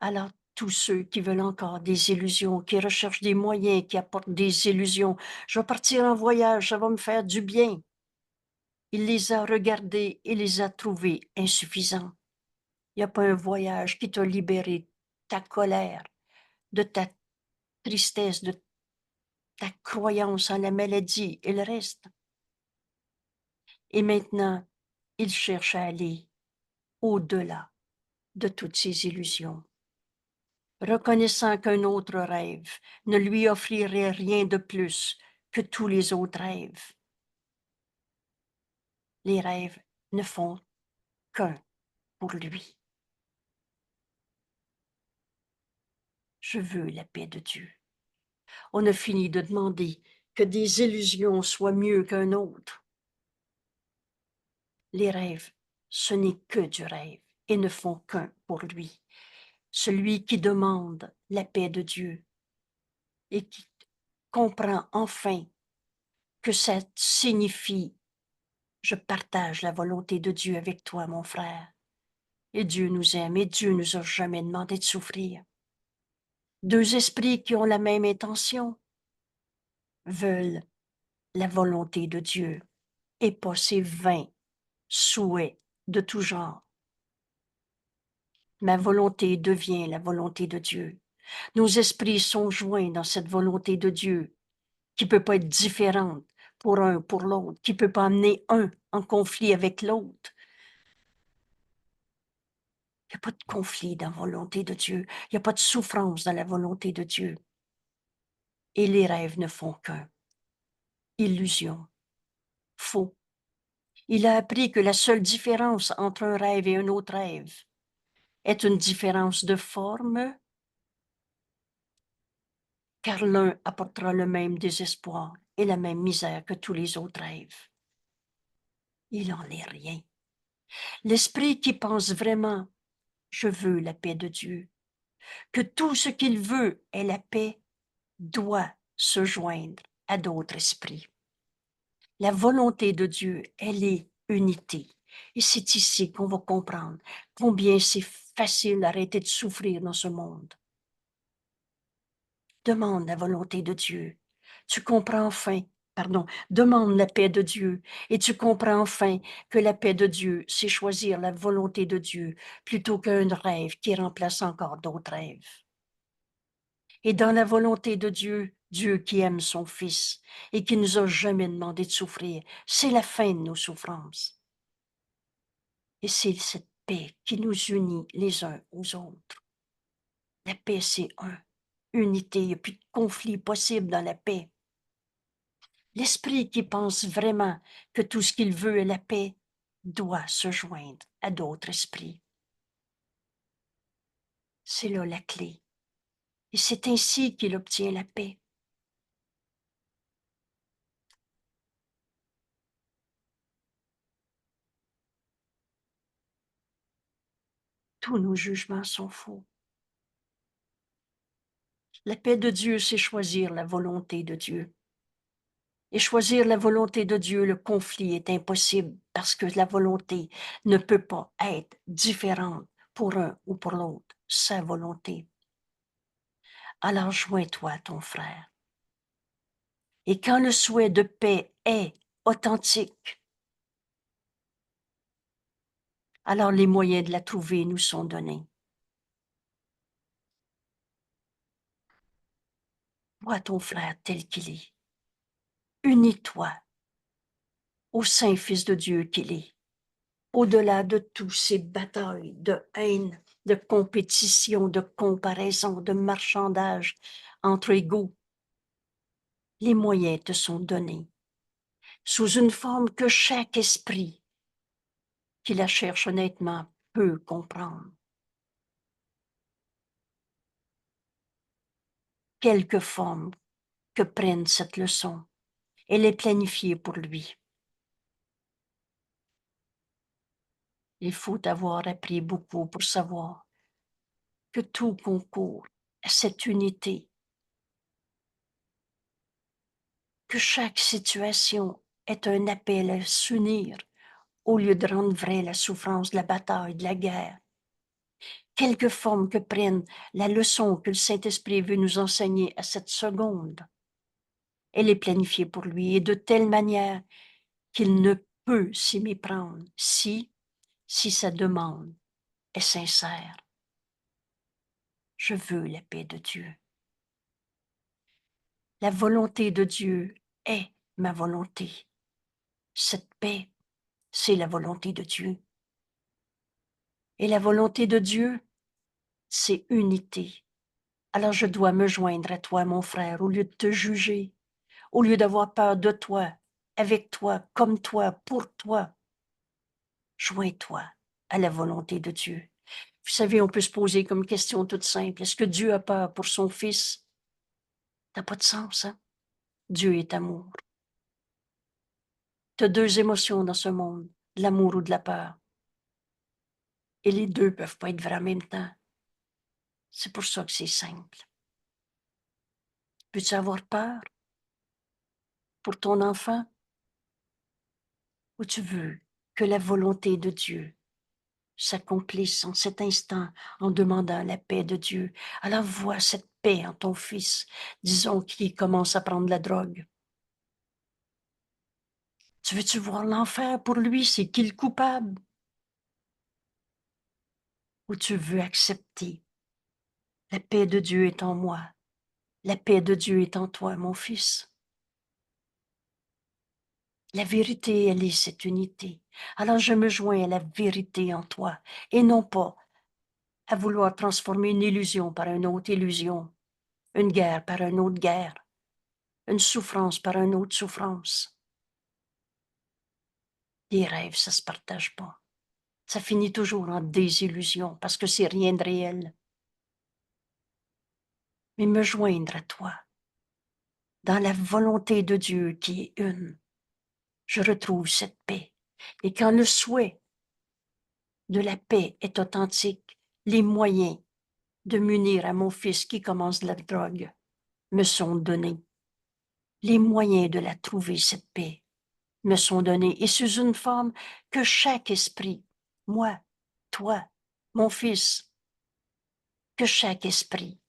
Alors, tous ceux qui veulent encore des illusions, qui recherchent des moyens, qui apportent des illusions, je vais partir en voyage, ça va me faire du bien. Il les a regardés et les a trouvés insuffisants. Il n'y a pas un voyage qui t'a libéré de ta colère, de ta tristesse, de ta croyance en la maladie et le reste. Et maintenant, il cherche à aller au-delà de toutes ces illusions, reconnaissant qu'un autre rêve ne lui offrirait rien de plus que tous les autres rêves. Les rêves ne font qu'un pour lui. Je veux la paix de Dieu. On a fini de demander que des illusions soient mieux qu'un autre. Les rêves, ce n'est que du rêve et ne font qu'un pour lui. Celui qui demande la paix de Dieu et qui comprend enfin que ça signifie je partage la volonté de Dieu avec toi, mon frère. Et Dieu nous aime et Dieu nous a jamais demandé de souffrir. Deux esprits qui ont la même intention veulent la volonté de Dieu et pas ses vains souhaits de tout genre. Ma volonté devient la volonté de Dieu. Nos esprits sont joints dans cette volonté de Dieu qui ne peut pas être différente pour un, pour l'autre, qui ne peut pas amener un en conflit avec l'autre. Il n'y a pas de conflit dans la volonté de Dieu. Il n'y a pas de souffrance dans la volonté de Dieu. Et les rêves ne font qu'un. Illusion. Faux. Il a appris que la seule différence entre un rêve et un autre rêve est une différence de forme, car l'un apportera le même désespoir et la même misère que tous les autres rêves. Il n'en est rien. L'esprit qui pense vraiment, je veux la paix de Dieu, que tout ce qu'il veut est la paix, doit se joindre à d'autres esprits. La volonté de Dieu, elle est unité. Et c'est ici qu'on va comprendre combien c'est facile d'arrêter de souffrir dans ce monde. Demande la volonté de Dieu. Tu comprends enfin, demande la paix de Dieu et tu comprends enfin que la paix de Dieu, c'est choisir la volonté de Dieu plutôt qu'un rêve qui remplace encore d'autres rêves. Et dans la volonté de Dieu, Dieu qui aime son Fils et qui nous a jamais demandé de souffrir, c'est la fin de nos souffrances. Et c'est cette paix qui nous unit les uns aux autres. La paix, c'est un. Unité, il n'y a plus de conflit possible dans la paix. L'esprit qui pense vraiment que tout ce qu'il veut est la paix doit se joindre à d'autres esprits. C'est là la clé. Et c'est ainsi qu'il obtient la paix. Tous nos jugements sont faux. La paix de Dieu, c'est choisir la volonté de Dieu. Et choisir la volonté de Dieu, le conflit est impossible parce que la volonté ne peut pas être différente pour un ou pour l'autre, sa volonté. Alors joins-toi à ton frère. Et quand le souhait de paix est authentique, alors les moyens de la trouver nous sont donnés. Vois ton frère tel qu'il est. Unis-toi au Saint Fils de Dieu qu'il est. Au-delà de tous ces batailles de haine, de compétition, de comparaison, de marchandage entre égaux, les moyens te sont donnés sous une forme que chaque esprit qui la cherche honnêtement peut comprendre. quelque forme que prenne cette leçon, elle est planifiée pour lui. Il faut avoir appris beaucoup pour savoir que tout concourt à cette unité, que chaque situation est un appel à s'unir au lieu de rendre vraie la souffrance de la bataille, de la guerre. Quelque forme que prenne la leçon que le Saint-Esprit veut nous enseigner à cette seconde, elle est planifiée pour lui et de telle manière qu'il ne peut s'y méprendre si sa demande est sincère. Je veux la paix de Dieu. La volonté de Dieu est ma volonté. Cette paix, c'est la volonté de Dieu. Et la volonté de Dieu, c'est unité. Alors je dois me joindre à toi, mon frère, au lieu de te juger, au lieu d'avoir peur de toi, avec toi, comme toi, pour toi. Joins-toi à la volonté de Dieu. Vous savez, on peut se poser comme question toute simple. Est-ce que Dieu a peur pour son Fils? Ça n'a pas de sens, hein? Dieu est amour. Tu as deux émotions dans ce monde, de l'amour ou de la peur. Et les deux ne peuvent pas être vrais en même temps. C'est pour ça que c'est simple. Peux-tu avoir peur pour ton enfant? Ou tu veux que la volonté de Dieu s'accomplisse en cet instant en demandant la paix de Dieu? Alors vois cette paix en ton fils, disons qu'il commence à prendre la drogue. Tu veux-tu voir l'enfer pour lui? C'est qui le coupable? Ou tu veux accepter? La paix de Dieu est en moi. La paix de Dieu est en toi, mon fils. La vérité, elle est cette unité. Alors je me joins à la vérité en toi et non pas à vouloir transformer une illusion par une autre illusion, une guerre par une autre guerre, une souffrance par une autre souffrance. Les rêves, ça se partage pas. Ça finit toujours en désillusion parce que c'est rien de réel. Mais me joindre à toi, dans la volonté de Dieu qui est une, je retrouve cette paix. Et quand le souhait de la paix est authentique, les moyens de m'unir à mon fils qui commence la drogue me sont donnés. Les moyens de la trouver, cette paix, me sont donnés, et sous une forme que chaque esprit, moi, toi, mon fils, que chaque esprit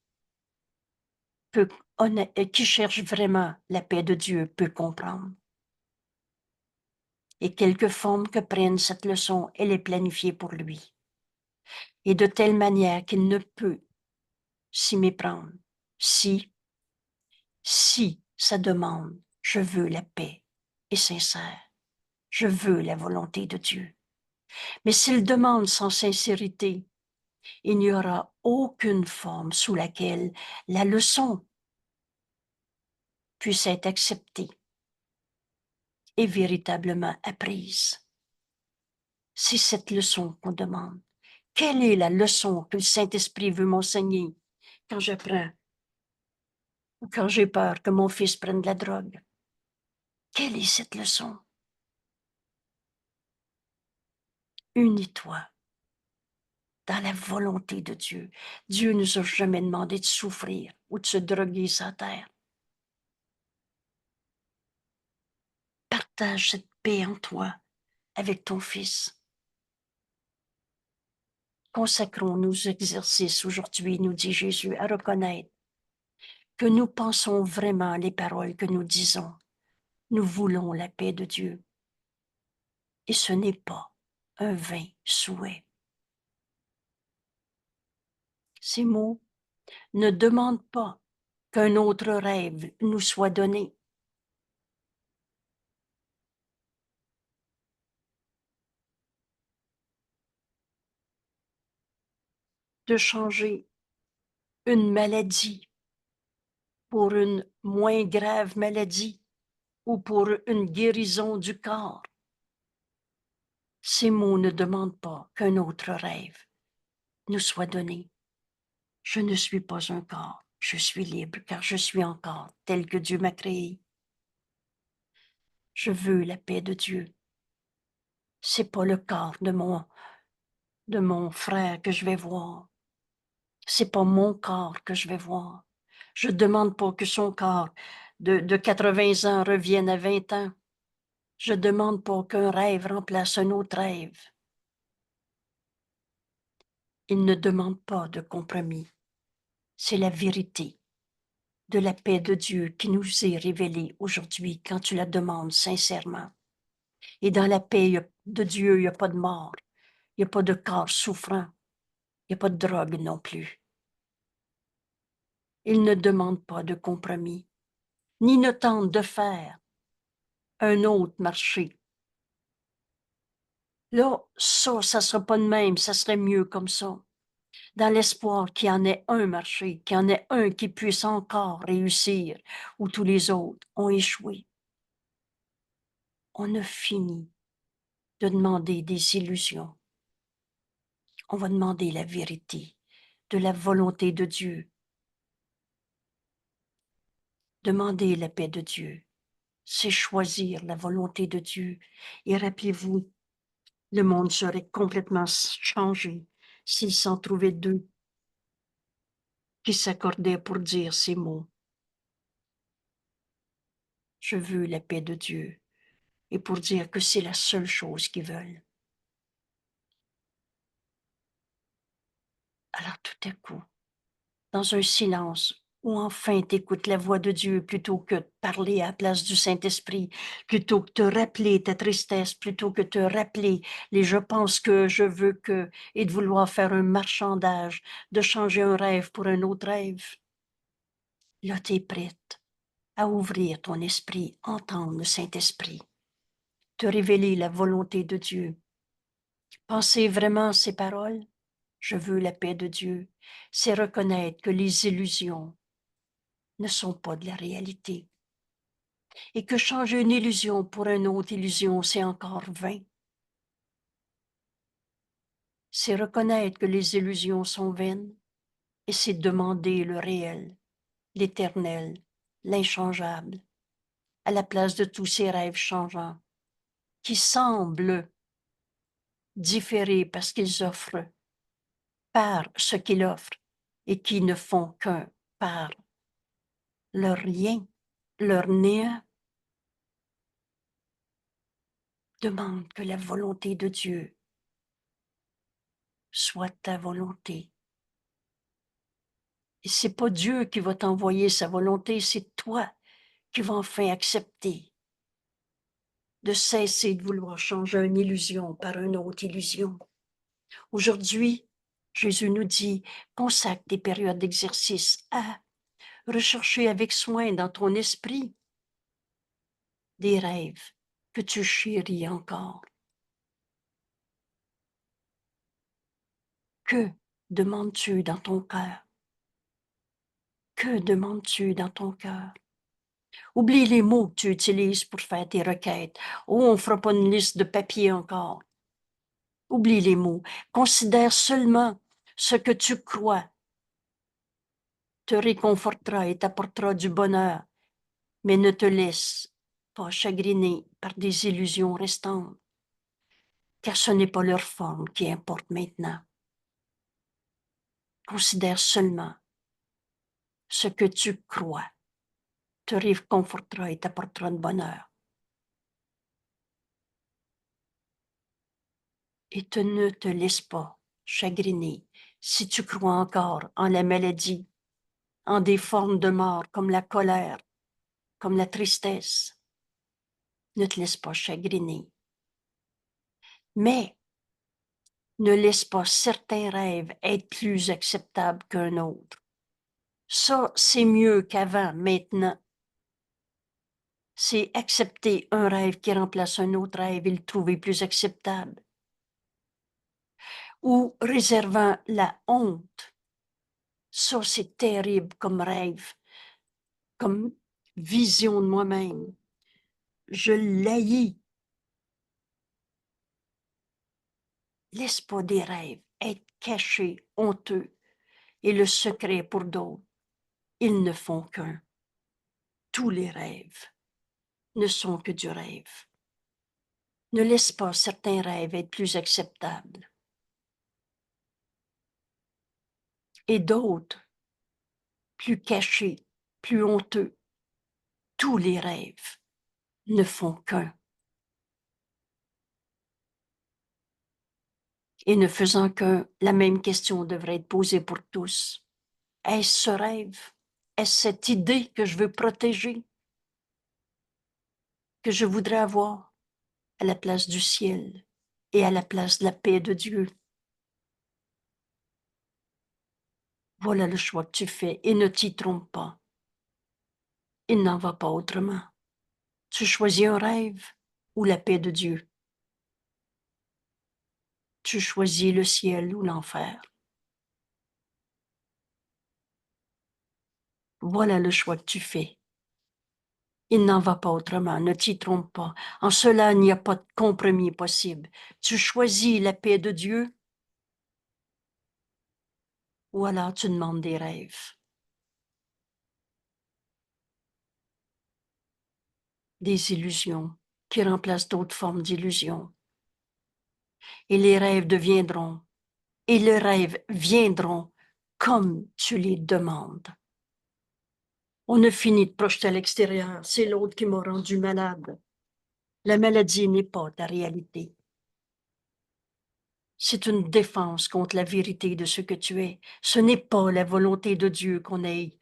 peut, qui cherche vraiment la paix de Dieu peut comprendre. Et quelque forme que prenne cette leçon, elle est planifiée pour lui. Et de telle manière qu'il ne peut s'y méprendre. Si sa demande, je veux la paix, est sincère, je veux la volonté de Dieu. Mais s'il demande sans sincérité, il n'y aura aucune forme sous laquelle la leçon puisse être acceptée et véritablement apprise. C'est cette leçon qu'on demande. Quelle est la leçon que le Saint-Esprit veut m'enseigner quand j'apprends ou quand j'ai peur que mon fils prenne de la drogue? Quelle est cette leçon? Unis-toi dans la volonté de Dieu. Dieu ne nous a jamais demandé de souffrir ou de se droguer sur terre. Partage cette paix en toi avec ton fils. Consacrons nos exercices aujourd'hui, nous dit Jésus, à reconnaître que nous pensons vraiment les paroles que nous disons. Nous voulons la paix de Dieu. Et ce n'est pas un vain souhait. Ces mots ne demandent pas qu'un autre rêve nous soit donné. De changer une maladie pour une moins grave maladie ou pour une guérison du corps. Ces mots ne demandent pas qu'un autre rêve nous soit donné. Je ne suis pas un corps. Je suis libre car je suis encore tel que Dieu m'a créé. Je veux la paix de Dieu. C'est pas le corps de mon frère que je vais voir. C'est pas mon corps que je vais voir. Je demande pas que son corps de 80 ans revienne à 20 ans. Je demande pas qu'un rêve remplace un autre rêve. Il ne demande pas de compromis. C'est la vérité de la paix de Dieu qui nous est révélée aujourd'hui quand tu la demandes sincèrement. Et dans la paix de Dieu, il n'y a pas de mort, il n'y a pas de corps souffrant, il n'y a pas de drogue non plus. Il ne demande pas de compromis, ni ne tente de faire un autre marché. Là, ça ne sera pas de même, ça serait mieux comme ça. Dans l'espoir qu'il y en ait un marché, qu'il y en ait un qui puisse encore réussir, où tous les autres ont échoué. On a fini de demander des illusions. On va demander la vérité de la volonté de Dieu. Demander la paix de Dieu, c'est choisir la volonté de Dieu. Et rappelez-vous, le monde serait complètement changé s'il s'en trouvait deux qui s'accordaient pour dire ces mots. Je veux la paix de Dieu, et pour dire que c'est la seule chose qu'ils veulent. Alors tout à coup, dans un silence où enfin t'écoutes la voix de Dieu plutôt que de parler à la place du Saint-Esprit, plutôt que de rappeler ta tristesse, plutôt que de te rappeler les je pense que, je veux que, et de vouloir faire un marchandage, de changer un rêve pour un autre rêve. Là, t'es prête à ouvrir ton esprit, entendre le Saint-Esprit, te révéler la volonté de Dieu. Penser vraiment ces paroles, je veux la paix de Dieu, c'est reconnaître que les illusions ne sont pas de la réalité et que changer une illusion pour une autre illusion, c'est encore vain. C'est reconnaître que les illusions sont vaines et c'est demander le réel, l'éternel, l'inchangeable, à la place de tous ces rêves changeants qui semblent différer parce qu'ils offrent par ce qu'ils offrent et qui ne font qu'un par leur rien, leur néant. Demande que la volonté de Dieu soit ta volonté. Et c'est pas Dieu qui va t'envoyer sa volonté, c'est toi qui vas enfin accepter de cesser de vouloir changer une illusion par une autre illusion. Aujourd'hui, Jésus nous dit, consacre des périodes d'exercice à rechercher avec soin dans ton esprit des rêves que tu chéris encore. Que demandes-tu dans ton cœur? Que demandes-tu dans ton cœur? Oublie les mots que tu utilises pour faire tes requêtes. Oh, on ne fera pas une liste de papier encore. Oublie les mots. Considère seulement ce que tu crois te réconfortera et t'apportera du bonheur, mais ne te laisse pas chagriner par des illusions restantes, car ce n'est pas leur forme qui importe maintenant. Considère seulement ce que tu crois te réconfortera et t'apportera du bonheur. Et ne te laisse pas chagriner si tu crois encore en la maladie, en des formes de mort comme la colère, comme la tristesse. Ne te laisse pas chagriner. Mais ne laisse pas certains rêves être plus acceptables qu'un autre. Ça, c'est mieux qu'avant, maintenant. C'est accepter un rêve qui remplace un autre rêve et le trouver plus acceptable. Ou réservant la honte. Ça, c'est terrible comme rêve, comme vision de moi-même. Je l'haïs. Laisse pas des rêves être cachés, honteux, et le secret pour d'autres. ils ne font qu'un. Tous les rêves ne sont que du rêve. Ne laisse pas certains rêves être plus acceptables et d'autres plus cachés, plus honteux. Tous les rêves ne font qu'un. Et ne faisant qu'un, la même question devrait être posée pour tous. Est-ce ce rêve? Est-ce cette idée que je veux protéger, que je voudrais avoir à la place du ciel et à la place de la paix de Dieu? Voilà le choix que tu fais et ne t'y trompe pas. Il n'en va pas autrement. Tu choisis un rêve ou la paix de Dieu. Tu choisis le ciel ou l'enfer. Voilà le choix que tu fais. Il n'en va pas autrement, ne t'y trompe pas. En cela, il n'y a pas de compromis possible. Tu choisis la paix de Dieu ou alors tu demandes des rêves. Des illusions qui remplacent d'autres formes d'illusions. Et les rêves deviendront, et les rêves viendront comme tu les demandes. On ne finit de projeter à l'extérieur, c'est l'autre qui m'a rendu malade. La maladie n'est pas ta réalité. C'est une défense contre la vérité de ce que tu es. Ce n'est pas la volonté de Dieu qu'on ait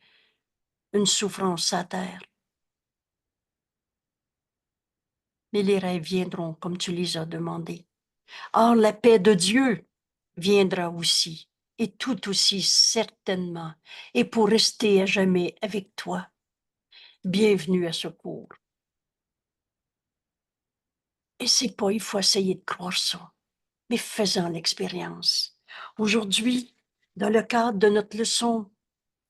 une souffrance à terre. Mais les rêves viendront comme tu les as demandés. Or, la paix de Dieu viendra aussi, et tout aussi certainement, et pour rester à jamais avec toi. Bienvenue à ce cours. Et c'est pas, il faut essayer de croire ça, mais faisant l'expérience. Aujourd'hui, dans le cadre de notre leçon,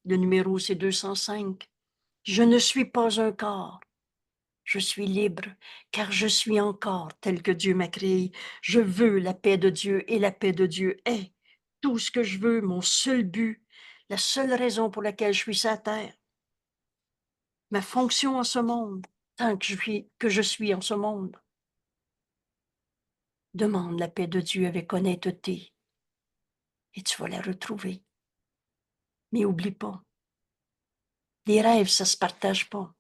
le numéro c'est 205, je ne suis pas un corps. Je suis libre, car je suis encore tel que Dieu m'a créé. Je veux la paix de Dieu et la paix de Dieu est tout ce que je veux, mon seul but, la seule raison pour laquelle je suis sur la terre. Ma fonction en ce monde, tant que je suis en ce monde. Demande la paix de Dieu avec honnêteté et tu vas la retrouver. Mais oublie pas, les rêves, ça se partage pas,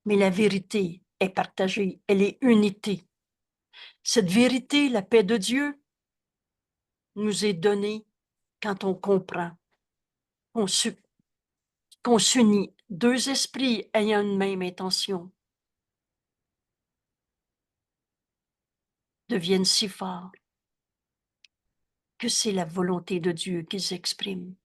mais la vérité est partagée, elle est unité. Cette vérité, la paix de Dieu, nous est donnée quand on comprend qu'on s'unit, deux esprits ayant une même intention, deviennent si forts que c'est la volonté de Dieu qu'ils expriment.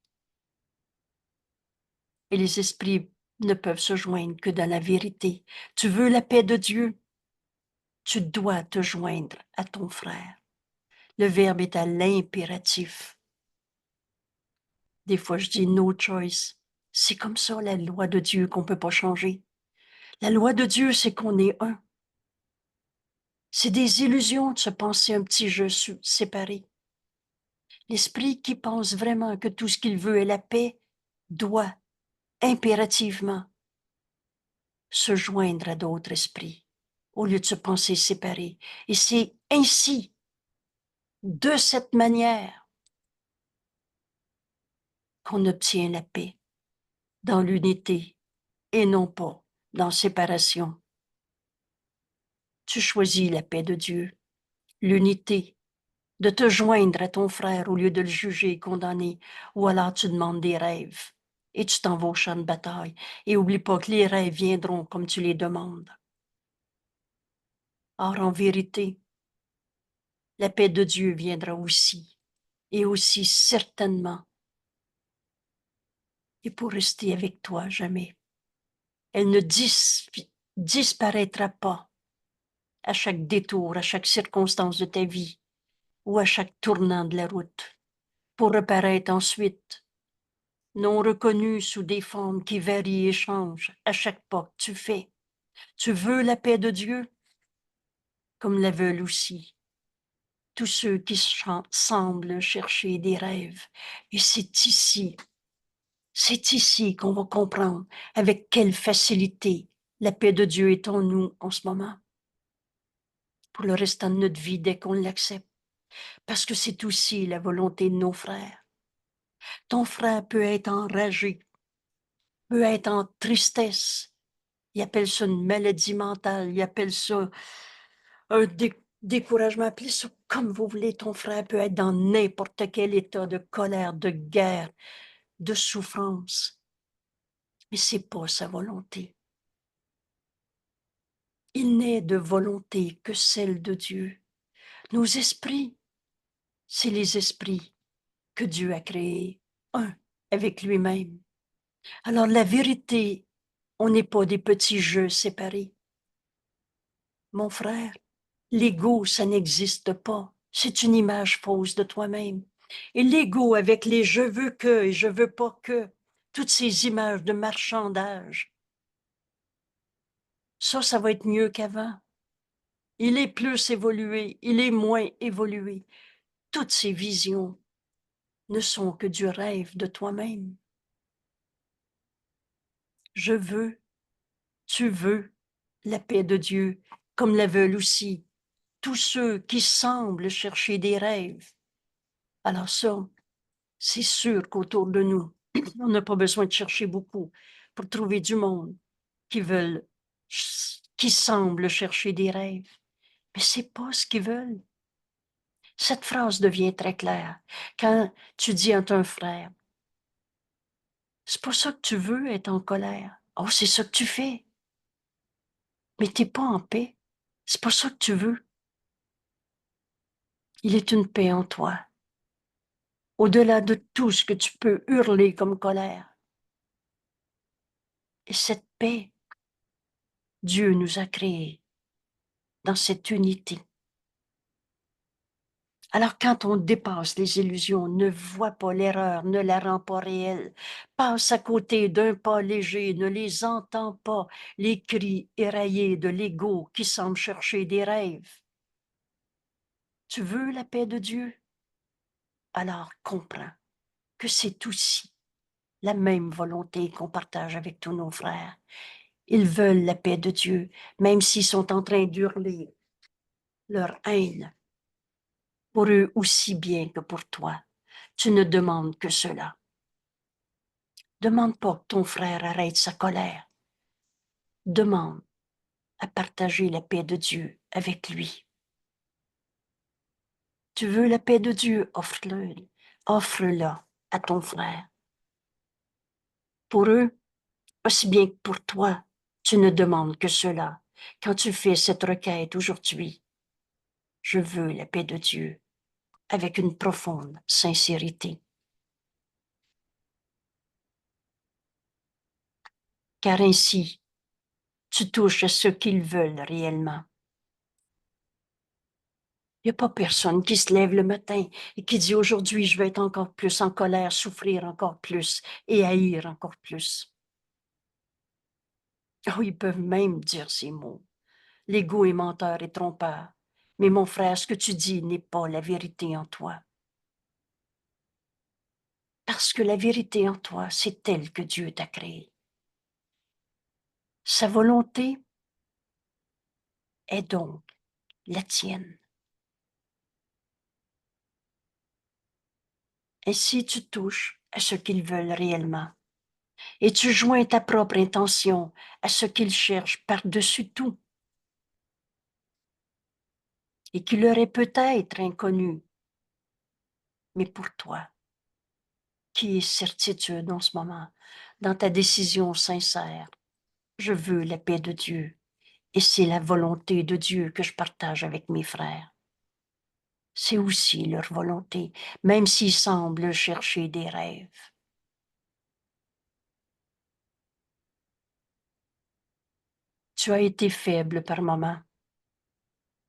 Et les esprits ne peuvent se joindre que dans la vérité. Tu veux la paix de Dieu, tu dois te joindre à ton frère. Le verbe est à l'impératif. Des fois, je dis no choice. C'est comme ça la loi de Dieu qu'on ne peut pas changer. La loi de Dieu, c'est qu'on est un. C'est des illusions de se penser un petit jeu séparé. L'esprit qui pense vraiment que tout ce qu'il veut est la paix doit impérativement se joindre à d'autres esprits au lieu de se penser séparé. Et c'est ainsi, de cette manière, qu'on obtient la paix dans l'unité et non pas dans séparation. Tu choisis la paix de Dieu, l'unité, de te joindre à ton frère au lieu de le juger et condamner, ou alors tu demandes des rêves et tu t'en vas au champ de bataille. Et oublie pas que les rêves viendront comme tu les demandes. Or, en vérité, la paix de Dieu viendra aussi, et aussi certainement, et pour rester avec toi jamais. Elle ne disparaîtra pas à chaque détour, à chaque circonstance de ta vie, ou à chaque tournant de la route, pour reparaître ensuite, non reconnue sous des formes qui varient et changent à chaque pas que tu fais. Tu veux la paix de Dieu, comme la veulent aussi tous ceux qui semblent chercher des rêves. Et c'est ici C'est ici qu'on va comprendre avec quelle facilité la paix de Dieu est en nous en ce moment, pour le restant de notre vie dès qu'on l'accepte, parce que c'est aussi la volonté de nos frères. Ton frère peut être enragé, peut être en tristesse. Il appelle ça une maladie mentale, il appelle ça un découragement, appelez ça comme vous voulez. Ton frère peut être dans n'importe quel état de colère, de guerre, de souffrance, mais c'est pas sa volonté. Il n'est de volonté que celle de Dieu. Nos esprits, c'est les esprits que Dieu a créés, un avec lui-même. Alors la vérité, on n'est pas des petits jeux séparés. Mon frère, l'ego, ça n'existe pas. C'est une image fausse de toi-même. Et l'ego avec les je veux que et je veux pas que, toutes ces images de marchandage, ça va être mieux qu'avant. Il est plus évolué, il est moins évolué. Toutes ces visions ne sont que du rêve de toi-même. Je veux, tu veux la paix de Dieu, comme la veulent aussi tous ceux qui semblent chercher des rêves. Alors ça, c'est sûr qu'autour de nous, on n'a pas besoin de chercher beaucoup pour trouver du monde qui veulent, qui semblent chercher des rêves. Mais c'est pas ce qu'ils veulent. Cette phrase devient très claire. Quand tu dis à ton frère, c'est pas ça que tu veux être en colère. Oh, c'est ça que tu fais. Mais t'es pas en paix. C'est pas ça que tu veux. Il est une paix en toi. Au-delà de tout ce que tu peux hurler comme colère. Et cette paix, Dieu nous a créés dans cette unité. Alors quand on dépasse les illusions, ne voit pas l'erreur, ne la rend pas réelle, passe à côté d'un pas léger, ne les entend pas, les cris éraillés de l'ego qui semble chercher des rêves. Tu veux la paix de Dieu? Alors comprends que c'est aussi la même volonté qu'on partage avec tous nos frères. Ils veulent la paix de Dieu, même s'ils sont en train d'hurler leur haine, pour eux aussi bien que pour toi. Tu ne demandes que cela. Demande pas que ton frère arrête sa colère. Demande à partager la paix de Dieu avec lui. Tu veux la paix de Dieu, offre-la à ton frère. Pour eux, aussi bien que pour toi, tu ne demandes que cela. Quand tu fais cette requête aujourd'hui, je veux la paix de Dieu avec une profonde sincérité. Car ainsi, tu touches à ce qu'ils veulent réellement. Il n'y a pas personne qui se lève le matin et qui dit aujourd'hui, je vais être encore plus en colère, souffrir encore plus et haïr encore plus. Oh, ils peuvent même dire ces mots. L'ego est menteur et trompeur. Mais mon frère, ce que tu dis n'est pas la vérité en toi. Parce que la vérité en toi, c'est telle que Dieu t'a créée. Sa volonté est donc la tienne. Et si tu touches à ce qu'ils veulent réellement, et tu joins ta propre intention à ce qu'ils cherchent par-dessus tout, et qui leur est peut-être inconnu, mais pour toi, qui est certitude en ce moment, dans ta décision sincère, je veux la paix de Dieu, et c'est la volonté de Dieu que je partage avec mes frères. C'est aussi leur volonté, même s'ils semblent chercher des rêves. Tu as été faible par moments.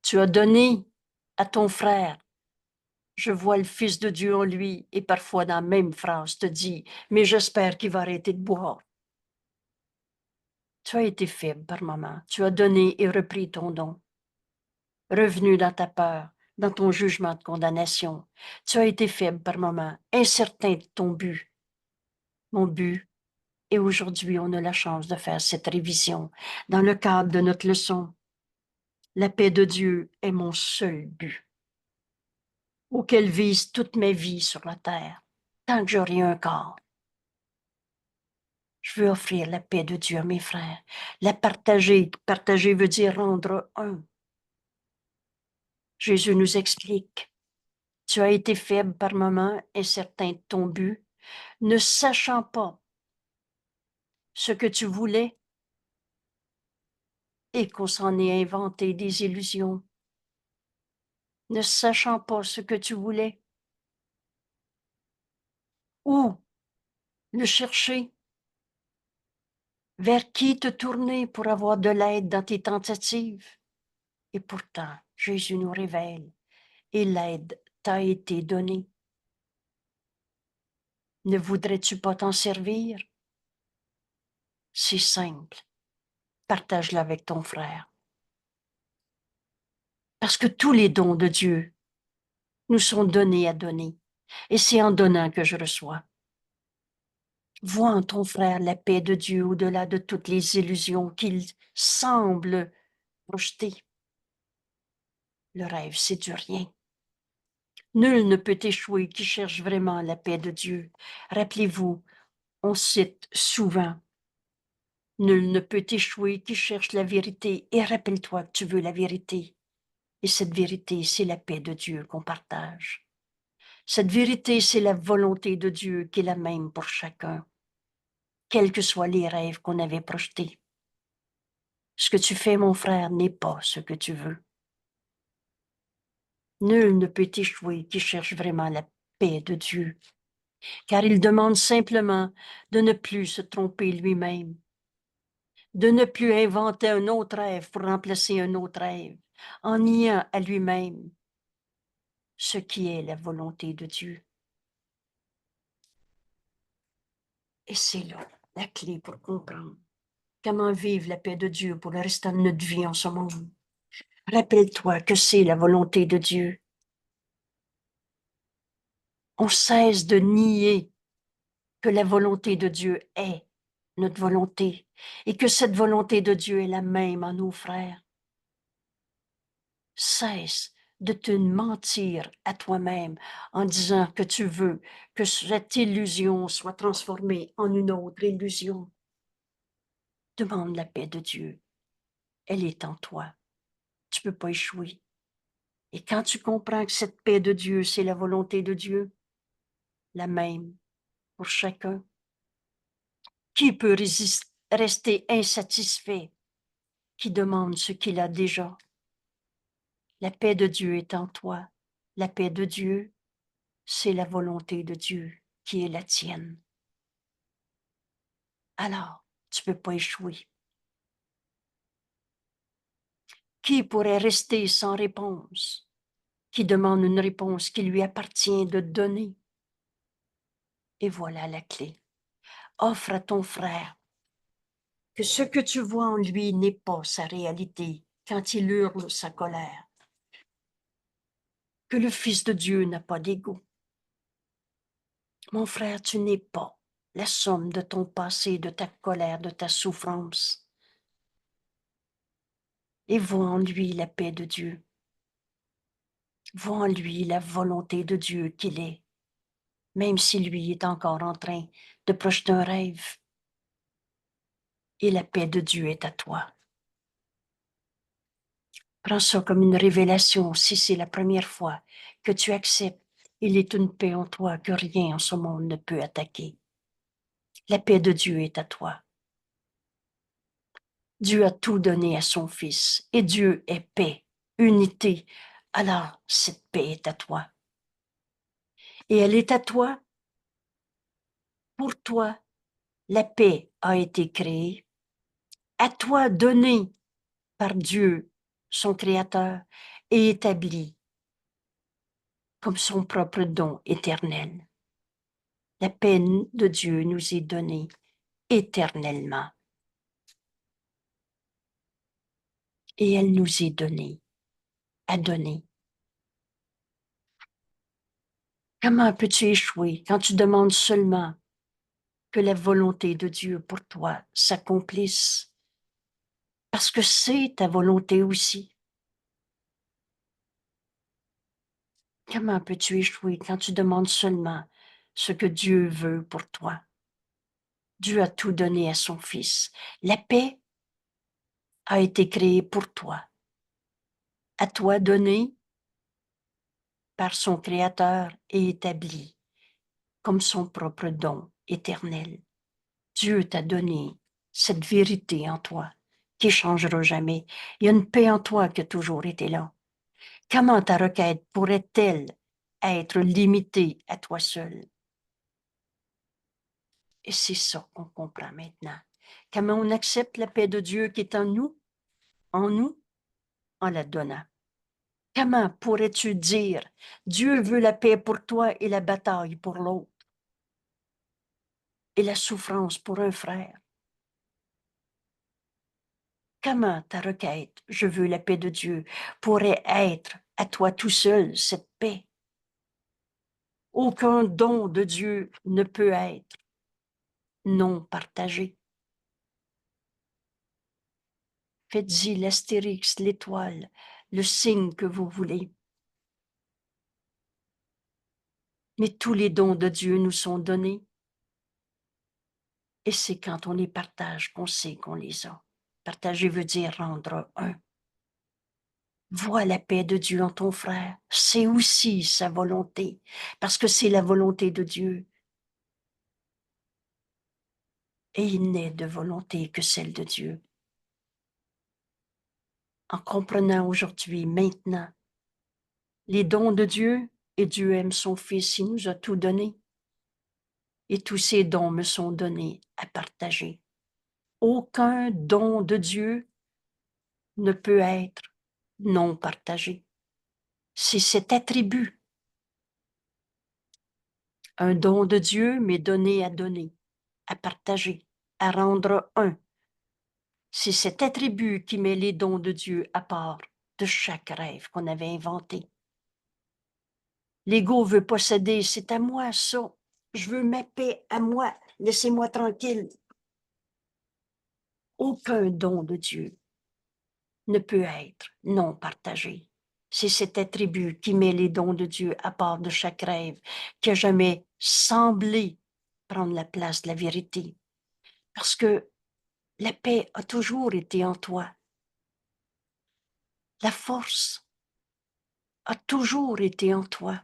Tu as donné à ton frère. Je vois le Fils de Dieu en lui et parfois dans la même phrase te dit, mais j'espère qu'il va arrêter de boire. Tu as été faible par moments. Tu as donné et repris ton don. Revenu dans ta peur, dans ton jugement de condamnation. Tu as été faible par moments, incertain de ton but. mon but, et aujourd'hui on a la chance de faire cette révision dans le cadre de notre leçon. La paix de Dieu est mon seul but, auquel vise toute ma vie sur la terre, tant que j'aurai un corps. Je veux offrir la paix de Dieu à mes frères, la partager. Partager veut dire rendre un. Jésus nous explique, tu as été faible par moments, incertain de ton but, ne sachant pas ce que tu voulais et qu'on s'en est inventé des illusions, ne sachant pas ce que tu voulais, où le chercher, vers qui te tourner pour avoir de l'aide dans tes tentatives. Et pourtant, Jésus nous révèle, et l'aide t'a été donnée. Ne voudrais-tu pas t'en servir? C'est simple. Partage-la avec ton frère. Parce que tous les dons de Dieu nous sont donnés à donner. Et c'est en donnant que je reçois. Vois en ton frère la paix de Dieu au-delà de toutes les illusions qu'il semble projeter. Le rêve, c'est du rien. Nul ne peut échouer qui cherche vraiment la paix de Dieu. Rappelez-vous, on cite souvent, nul ne peut échouer qui cherche la vérité. Et rappelle-toi que tu veux la vérité. Et cette vérité, c'est la paix de Dieu qu'on partage. Cette vérité, c'est la volonté de Dieu qui est la même pour chacun, quels que soient les rêves qu'on avait projetés. Ce que tu fais, mon frère, n'est pas ce que tu veux. Nul ne peut échouer qui cherche vraiment la paix de Dieu, car il demande simplement de ne plus se tromper lui-même, de ne plus inventer un autre rêve pour remplacer un autre rêve, en niant à lui-même ce qui est la volonté de Dieu. Et c'est là la clé pour comprendre comment vivre la paix de Dieu pour le restant de notre vie en ce monde. Rappelle-toi que c'est la volonté de Dieu. On cesse de nier que la volonté de Dieu est notre volonté et que cette volonté de Dieu est la même en nos frères. Cesse de te mentir à toi-même en disant que tu veux que cette illusion soit transformée en une autre illusion. Demande la paix de Dieu. Elle est en toi. Tu ne peux pas échouer. Et quand tu comprends que cette paix de Dieu, c'est la volonté de Dieu, la même pour chacun, qui peut rester insatisfait, qui demande ce qu'il a déjà? La paix de Dieu est en toi. La paix de Dieu, c'est la volonté de Dieu qui est la tienne. Alors, tu ne peux pas échouer. Qui pourrait rester sans réponse? Qui demande une réponse qui lui appartient de donner? Et voilà la clé. Offre à ton frère que ce que tu vois en lui n'est pas sa réalité quand il hurle sa colère. Que le Fils de Dieu n'a pas d'ego. Mon frère, tu n'es pas la somme de ton passé, de ta colère, de ta souffrance. Et vois en lui la paix de Dieu. Vois en lui la volonté de Dieu qu'il est, même si lui est encore en train de projeter un rêve. Et la paix de Dieu est à toi. Prends ça comme une révélation si c'est la première fois que tu acceptes. Il est une paix en toi que rien en ce monde ne peut attaquer. La paix de Dieu est à toi. Dieu a tout donné à son Fils et Dieu est paix, unité. Alors, cette paix est à toi. Et elle est à toi. Pour toi, la paix a été créée. À toi donnée par Dieu, son Créateur, et établie comme son propre don éternel. La paix de Dieu nous est donnée éternellement. Et elle nous est donnée, à donner. Comment peux-tu échouer quand tu demandes seulement que la volonté de Dieu pour toi s'accomplisse, parce que c'est ta volonté aussi. Comment peux-tu échouer quand tu demandes seulement ce que Dieu veut pour toi? Dieu a tout donné à son Fils. La paix a été créée pour toi, à toi donnée par son Créateur et établie comme son propre don éternel. Dieu t'a donné cette vérité en toi qui ne changera jamais. Il y a une paix en toi qui a toujours été là. Comment ta requête pourrait-elle être limitée à toi seul? Et c'est ça qu'on comprend maintenant. Comment on accepte la paix de Dieu qui est en nous, en la donnant. Comment pourrais-tu dire, Dieu veut la paix pour toi et la bataille pour l'autre, et la souffrance pour un frère? Comment ta requête, je veux la paix de Dieu, pourrait être à toi tout seul cette paix? Aucun don de Dieu ne peut être non partagé. Faites-y l'astérix, l'étoile, le signe que vous voulez. Mais tous les dons de Dieu nous sont donnés. Et c'est quand on les partage qu'on sait qu'on les a. Partager veut dire rendre un. Vois la paix de Dieu en ton frère. C'est aussi sa volonté, parce que c'est la volonté de Dieu. Et il n'est de volonté que celle de Dieu. En comprenant aujourd'hui, maintenant, les dons de Dieu, et Dieu aime son Fils, il nous a tout donné. Et tous ces dons me sont donnés à partager. Aucun don de Dieu ne peut être non partagé. C'est cet attribut. Un don de Dieu m'est donné, à partager, à rendre un. C'est cet attribut qui met les dons de Dieu à part de chaque rêve qu'on avait inventé. L'ego veut posséder, c'est à moi ça. Je veux ma paix à moi. Laissez-moi tranquille. Aucun don de Dieu ne peut être non partagé. C'est cet attribut qui met les dons de Dieu à part de chaque rêve, qui a jamais semblé prendre la place de la vérité. Parce que la paix a toujours été en toi. La force a toujours été en toi.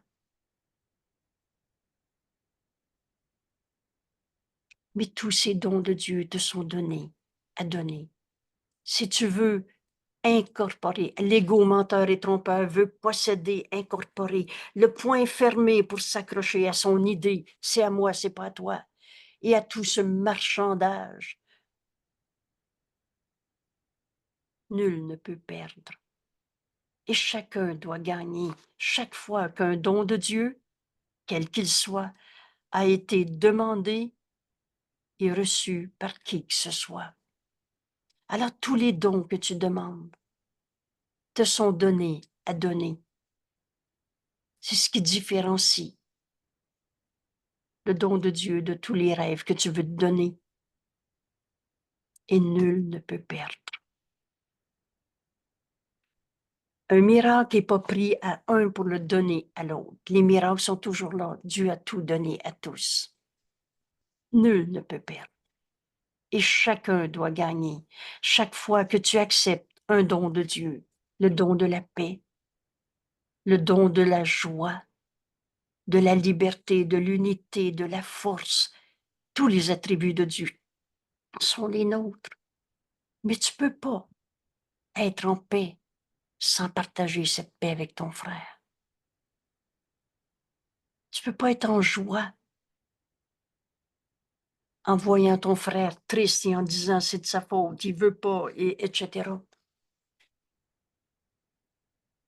Mais tous ces dons de Dieu te sont donnés, à donner. Si tu veux incorporer, l'ego menteur et trompeur veut posséder, incorporer, le point fermé pour s'accrocher à son idée, c'est à moi, c'est pas à toi, et à tout ce marchandage. Nul ne peut perdre. Et chacun doit gagner chaque fois qu'un don de Dieu, quel qu'il soit, a été demandé et reçu par qui que ce soit. Alors tous les dons que tu demandes te sont donnés à donner. C'est ce qui différencie le don de Dieu de tous les rêves que tu veux te donner. Et nul ne peut perdre. Un miracle n'est pas pris à un pour le donner à l'autre. Les miracles sont toujours là. Dieu a tout donné à tous. Nul ne peut perdre. Et chacun doit gagner. Chaque fois que tu acceptes un don de Dieu, le don de la paix, le don de la joie, de la liberté, de l'unité, de la force, tous les attributs de Dieu sont les nôtres. Mais tu peux pas être en paix sans partager cette paix avec ton frère. Tu peux pas être en joie en voyant ton frère triste et en disant c'est de sa faute, il veut pas, et etc.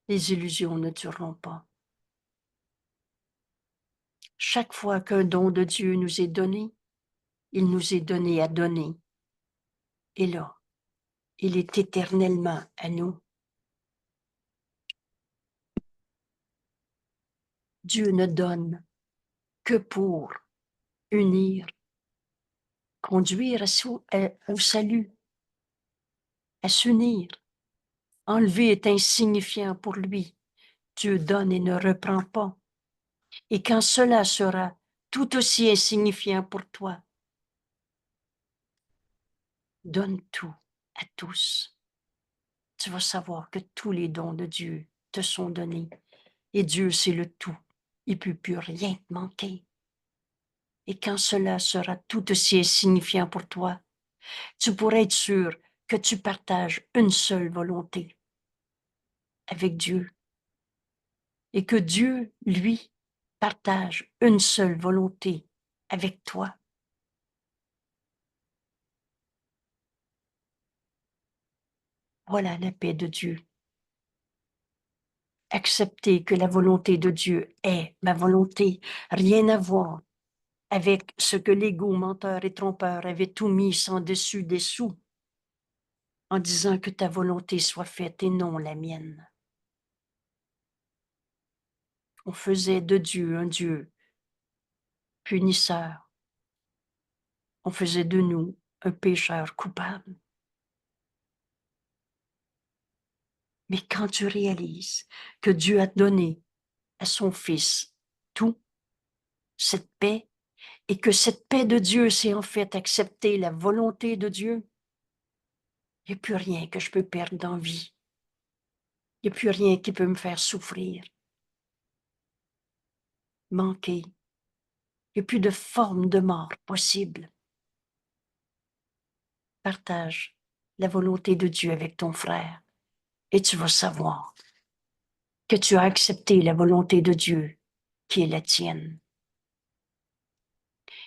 Les illusions ne dureront pas. Chaque fois qu'un don de Dieu nous est donné, il nous est donné à donner. Et là, il est éternellement à nous. Dieu ne donne que pour unir conduire au salut, à s'unir. Enlever est insignifiant pour lui. Dieu donne et ne reprend pas. Et quand cela sera tout aussi insignifiant pour toi, donne tout à tous. Tu vas savoir que tous les dons de Dieu te sont donnés. Et Dieu, c'est le tout. Il ne peut plus rien te manquer. Et quand cela sera tout aussi insignifiant pour toi, tu pourrais être sûr que tu partages une seule volonté avec Dieu et que Dieu, lui, partage une seule volonté avec toi. Voilà la paix de Dieu. Accepter que la volonté de Dieu est ma volonté, rien à voir avec ce que l'ego menteur et trompeur avait tout mis sans dessus dessous, en disant que ta volonté soit faite et non la mienne. On faisait de Dieu un Dieu punisseur. On faisait de nous un pécheur coupable. Mais quand tu réalises que Dieu a donné à son Fils tout, cette paix, et que cette paix de Dieu, c'est en fait accepter la volonté de Dieu, il n'y a plus rien que je peux perdre dans la vie. Il n'y a plus rien qui peut me faire souffrir, manquer. Il n'y a plus de forme de mort possible. Partage la volonté de Dieu avec ton frère et tu vas savoir que tu as accepté la volonté de Dieu qui est la tienne.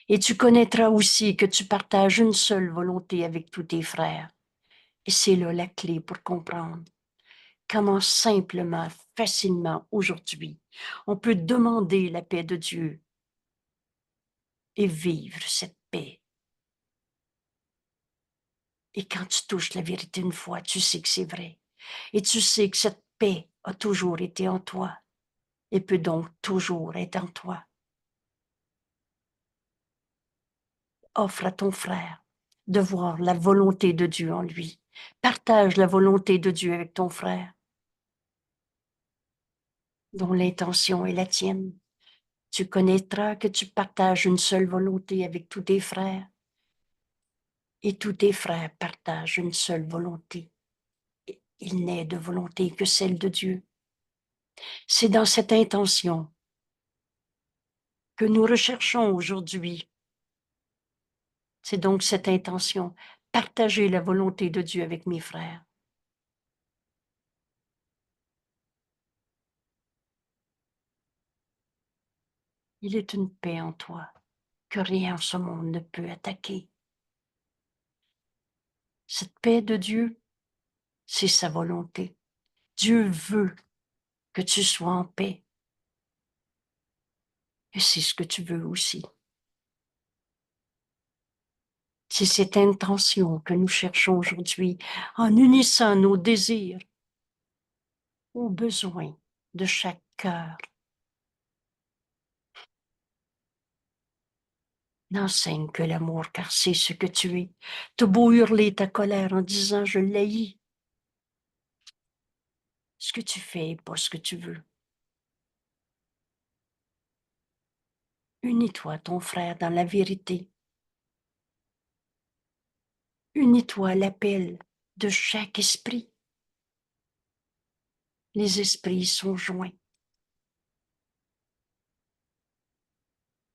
Et tu connaîtras aussi que tu partages une seule volonté avec tous tes frères. Et c'est là la clé pour comprendre comment simplement, facilement, aujourd'hui, on peut demander la paix de Dieu et vivre cette paix. Et quand tu touches la vérité une fois, tu sais que c'est vrai. Et tu sais que cette paix a toujours été en toi et peut donc toujours être en toi. Offre à ton frère de voir la volonté de Dieu en lui. Partage la volonté de Dieu avec ton frère, dont l'intention est la tienne. Tu connaîtras que tu partages une seule volonté avec tous tes frères, et tous tes frères partagent une seule volonté. Il n'est de volonté que celle de Dieu. C'est dans cette intention que nous recherchons aujourd'hui. C'est donc cette intention, partager la volonté de Dieu avec mes frères. Il est une paix en toi que rien en ce monde ne peut attaquer. Cette paix de Dieu, c'est sa volonté. Dieu veut que tu sois en paix. Et c'est ce que tu veux aussi. C'est cette intention que nous cherchons aujourd'hui en unissant nos désirs aux besoins de chaque cœur. N'enseigne que l'amour, car c'est ce que tu es. T'as beau hurler ta colère en disant « je l'haïs », ce que tu fais n'est pas ce que tu veux. Unis-toi à ton frère dans la vérité. Unis-toi à l'appel de chaque esprit. Les esprits sont joints.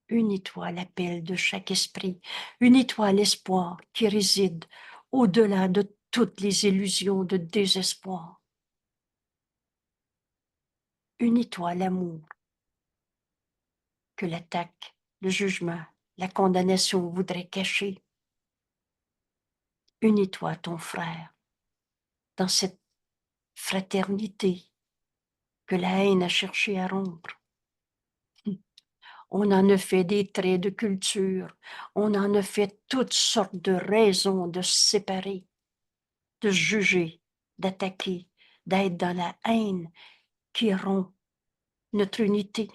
Unis-toi à l'appel de chaque esprit. Unis-toi à l'espoir qui réside au-delà de toutes les illusions de désespoir. Unis-toi à l'amour que l'attaque, le jugement, la condamnation voudraient cacher. Unis-toi à ton frère dans cette fraternité que la haine a cherché à rompre. On en a fait des traits de culture, on en a fait toutes sortes de raisons de se séparer, de juger, d'attaquer, d'être dans la haine qui rompt notre unité.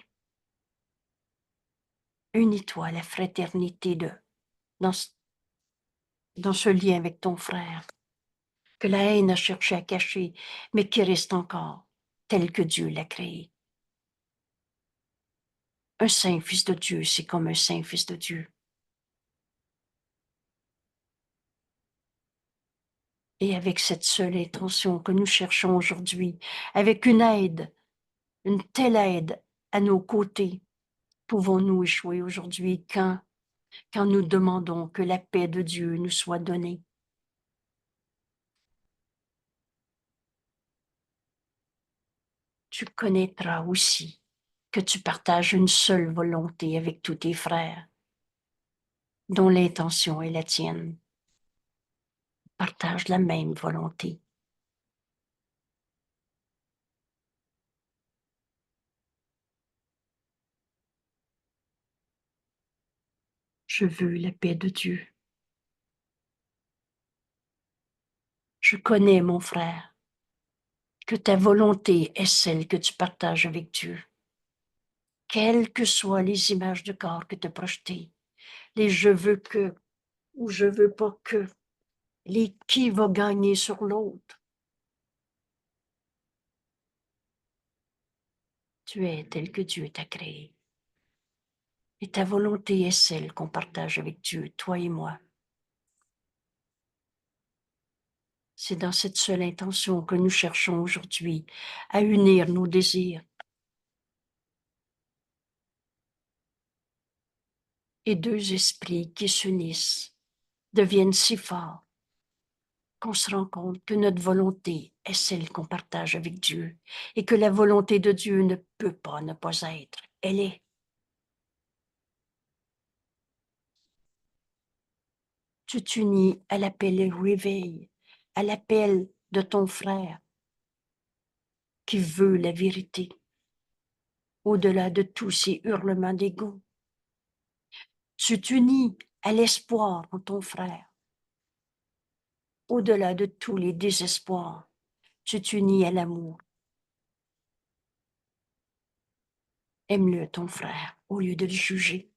Unis-toi à la fraternité dans ce lien avec ton frère, que la haine a cherché à cacher, mais qui reste encore tel que Dieu l'a créé. Un saint fils de Dieu, c'est comme un saint fils de Dieu. Et avec cette seule intention que nous cherchons aujourd'hui, avec une telle aide à nos côtés, pouvons-nous échouer aujourd'hui quand nous demandons que la paix de Dieu nous soit donnée. Tu connaîtras aussi que tu partages une seule volonté avec tous tes frères, dont l'intention est la tienne. Partage la même volonté. Je veux la paix de Dieu. Je connais, mon frère, que ta volonté est celle que tu partages avec Dieu. Quelles que soient les images de corps que tu as projetées, les je veux que ou je veux pas que, les qui va gagner sur l'autre. Tu es tel que Dieu t'a créé. Et ta volonté est celle qu'on partage avec Dieu, toi et moi. C'est dans cette seule intention que nous cherchons aujourd'hui à unir nos désirs. Et deux esprits qui s'unissent deviennent si forts qu'on se rend compte que notre volonté est celle qu'on partage avec Dieu et que la volonté de Dieu ne peut pas ne pas être. Elle est. Tu t'unis à l'appel réveil, à l'appel de ton frère qui veut la vérité, au-delà de tous ces hurlements d'ego. Tu t'unis à l'espoir en ton frère, au-delà de tous les désespoirs. Tu t'unis à l'amour. Aime-le, ton frère, au lieu de le juger.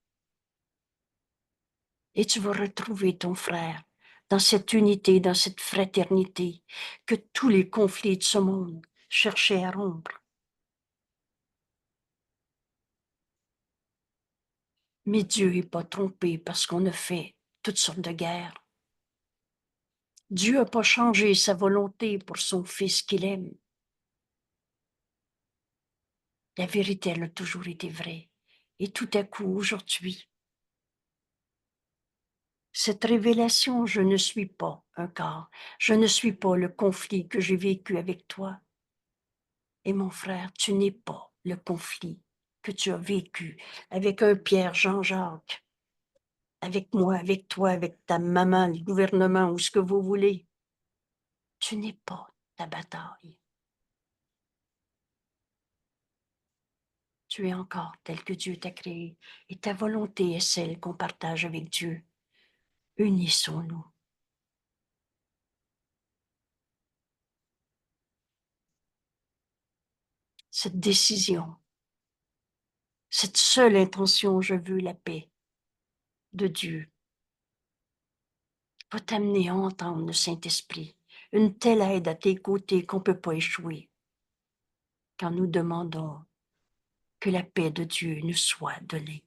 Et tu vas retrouver ton frère dans cette unité, dans cette fraternité que tous les conflits de ce monde cherchaient à rompre. Mais Dieu n'est pas trompé parce qu'on a fait toutes sortes de guerres. Dieu n'a pas changé sa volonté pour son fils qu'il aime. La vérité, elle a toujours été vraie. Et tout à coup, aujourd'hui, cette révélation, je ne suis pas un corps, je ne suis pas le conflit que j'ai vécu avec toi. Et mon frère, tu n'es pas le conflit que tu as vécu avec un Pierre, Jean-Jacques, avec moi, avec toi, avec ta maman, le gouvernement ou ce que vous voulez. Tu n'es pas ta bataille. Tu es encore tel que Dieu t'a créé et ta volonté est celle qu'on partage avec Dieu. Unissons-nous. Cette décision, cette seule intention, je veux la paix de Dieu, va t'amener à entendre le Saint-Esprit, une telle aide à tes côtés qu'on ne peut pas échouer quand nous demandons que la paix de Dieu nous soit donnée.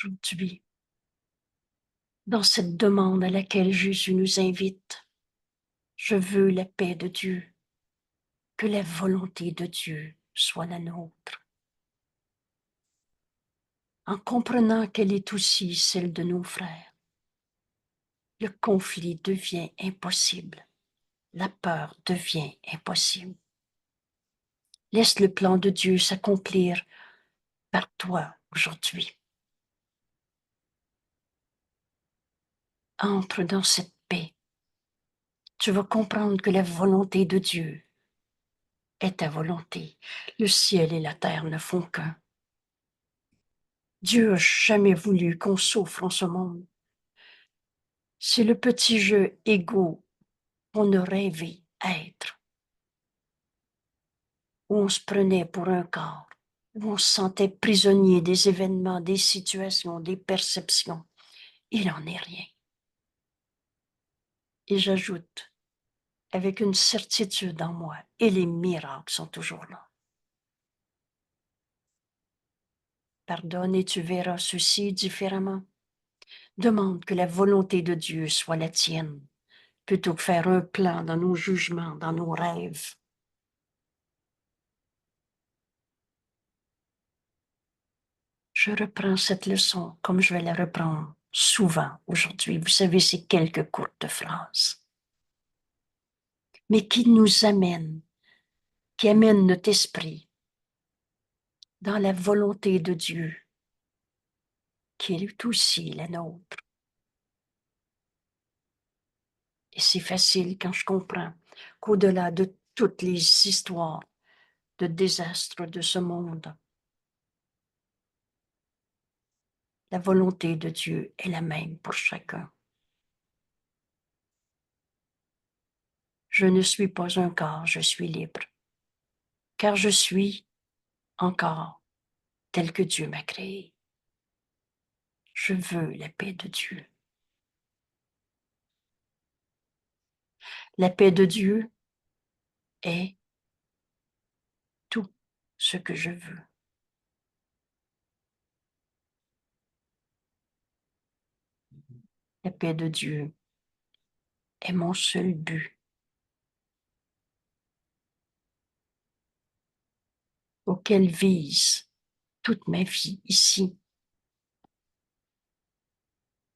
aujourd'hui, dans cette demande à laquelle Jésus nous invite. Je veux la paix de Dieu, que la volonté de Dieu soit la nôtre. En comprenant qu'elle est aussi celle de nos frères, le conflit devient impossible, la peur devient impossible. Laisse le plan de Dieu s'accomplir par toi aujourd'hui. Entre dans cette paix. Tu vas comprendre que la volonté de Dieu est ta volonté. Le ciel et la terre ne font qu'un. Dieu n'a jamais voulu qu'on souffre en ce monde. C'est le petit jeu égaux qu'on a rêvé être, où on se prenait pour un corps, où on se sentait prisonnier des événements, des situations, des perceptions. Il n'en est rien. Et j'ajoute, avec une certitude en moi, et les miracles sont toujours là. Pardonne et tu verras ceci différemment. Demande que la volonté de Dieu soit la tienne, plutôt que faire un plan dans nos jugements, dans nos rêves. Je reprends cette leçon comme je vais la reprendre souvent aujourd'hui. Vous savez, c'est quelques courtes phrases, mais qui nous amènent, qui amènent notre esprit dans la volonté de Dieu, qui est aussi la nôtre. Et c'est facile quand je comprends qu'au-delà de toutes les histoires de désastres de ce monde, la volonté de Dieu est la même pour chacun. Je ne suis pas un corps, je suis libre, car je suis encore tel que Dieu m'a créé. Je veux la paix de Dieu. La paix de Dieu est tout ce que je veux. La paix de Dieu est mon seul but, auquel vise toute ma vie ici.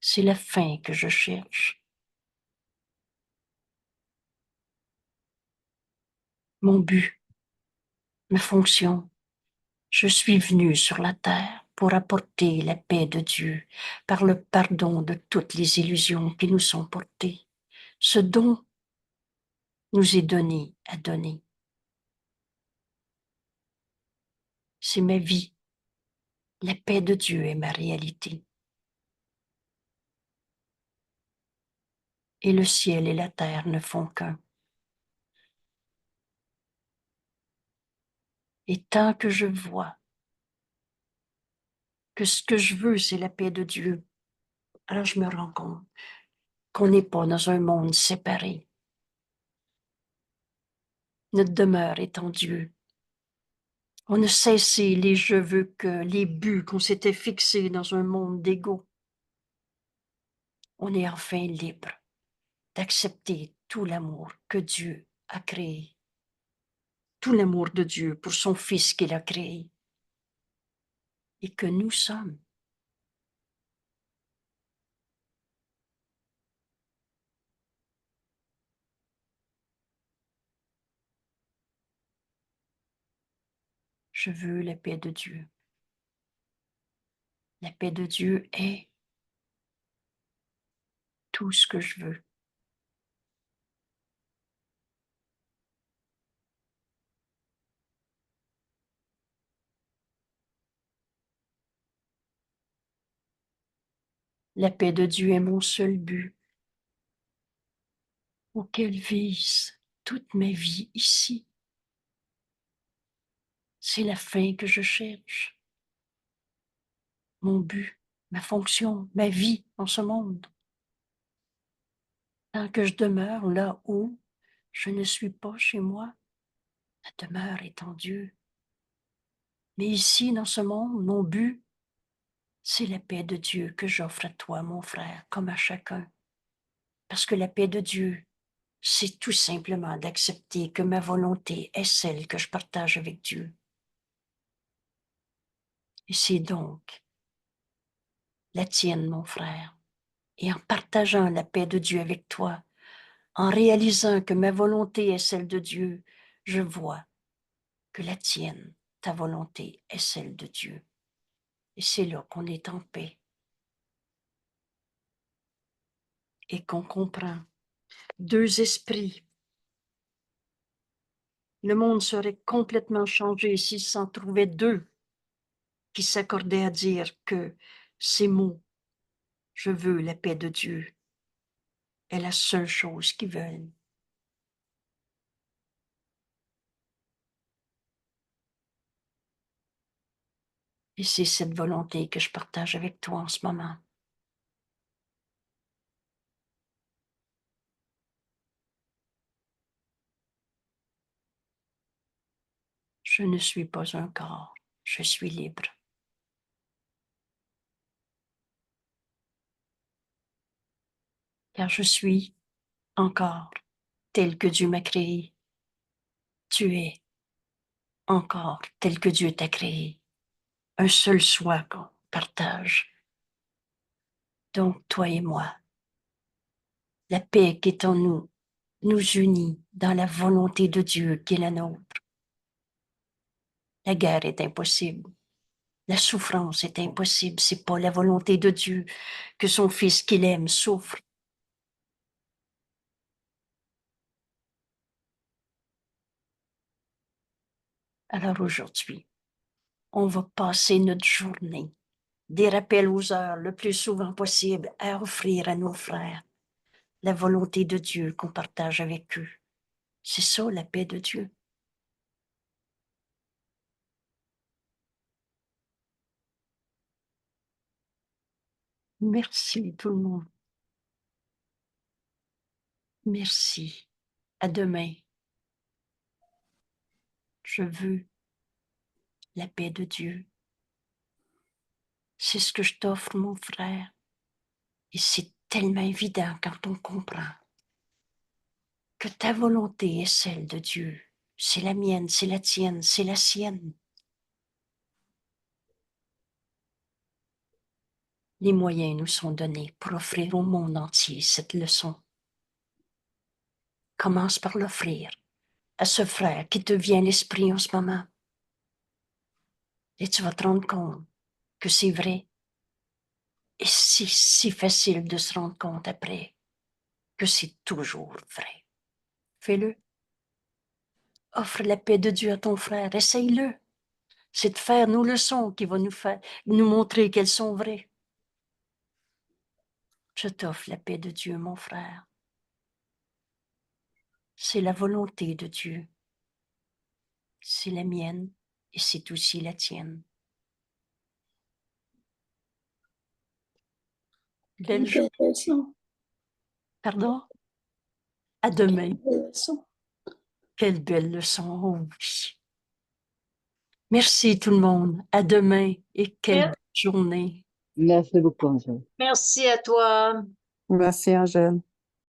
C'est la fin que je cherche. Mon but, ma fonction. Je suis venu sur la terre pour apporter la paix de Dieu par le pardon de toutes les illusions qui nous sont portées. Ce don nous est donné à donner. C'est ma vie. La paix de Dieu est ma réalité. Et le ciel et la terre ne font qu'un. Et tant que je vois que ce que je veux, c'est la paix de Dieu, alors je me rends compte qu'on n'est pas dans un monde séparé. Notre demeure est en Dieu. On a cessé les je veux que, les buts qu'on s'était fixés dans un monde d'ego. On est enfin libre d'accepter tout l'amour que Dieu a créé, tout l'amour de Dieu pour son Fils qu'il a créé et que nous sommes. Je veux la paix de Dieu. La paix de Dieu est tout ce que je veux. La paix de Dieu est mon seul but, auquel vise toute ma vie ici. C'est la fin que je cherche, mon but, ma fonction, ma vie en ce monde. Tant que je demeure là où je ne suis pas chez moi, la demeure est en Dieu. Mais ici, dans ce monde, mon but, C'est la paix de Dieu que j'offre à toi, mon frère, comme à chacun. Parce que la paix de Dieu, c'est tout simplement d'accepter que ma volonté est celle que je partage avec Dieu. Et c'est donc la tienne, mon frère. Et en partageant la paix de Dieu avec toi, en réalisant que ma volonté est celle de Dieu, je vois que la tienne, ta volonté, est celle de Dieu. Et c'est là qu'on est en paix et qu'on comprend. Deux esprits. Le monde serait complètement changé s'il s'en trouvait deux qui s'accordaient à dire que ces mots, je veux la paix de Dieu, est la seule chose qu'ils veulent. Et c'est cette volonté que je partage avec toi en ce moment. Je ne suis pas un corps, je suis libre. Car je suis encore tel que Dieu m'a créé. Tu es encore tel que Dieu t'a créé. Un seul soi qu'on partage. Donc, toi et moi, la paix qui est en nous, nous unit dans la volonté de Dieu qui est la nôtre. La guerre est impossible. La souffrance est impossible. C'est pas la volonté de Dieu que son Fils qu'il aime souffre. Alors aujourd'hui, on va passer notre journée des rappels aux heures le plus souvent possible à offrir à nos frères la volonté de Dieu qu'on partage avec eux. C'est ça la paix de Dieu. Merci tout le monde. Merci. À demain. Je veux la paix de Dieu. C'est ce que je t'offre, mon frère. Et c'est tellement évident quand on comprend que ta volonté est celle de Dieu. C'est la mienne, c'est la tienne, c'est la sienne. Les moyens nous sont donnés pour offrir au monde entier cette leçon. Commence par l'offrir à ce frère qui te vient à l'esprit en ce moment. Et tu vas te rendre compte que c'est vrai. Et c'est si facile de se rendre compte après que c'est toujours vrai. Fais-le. Offre la paix de Dieu à ton frère. Essaye-le. C'est de faire nos leçons qui vont nous montrer qu'elles sont vraies. Je t'offre la paix de Dieu, mon frère. C'est la volonté de Dieu. C'est la mienne et c'est aussi la tienne. Belle journée. Pardon? À demain. Quelle belle leçon. Oh, oui. Merci tout le monde. À demain et quelle belle journée. Merci beaucoup, Angèle. Merci à toi. Merci, Angèle.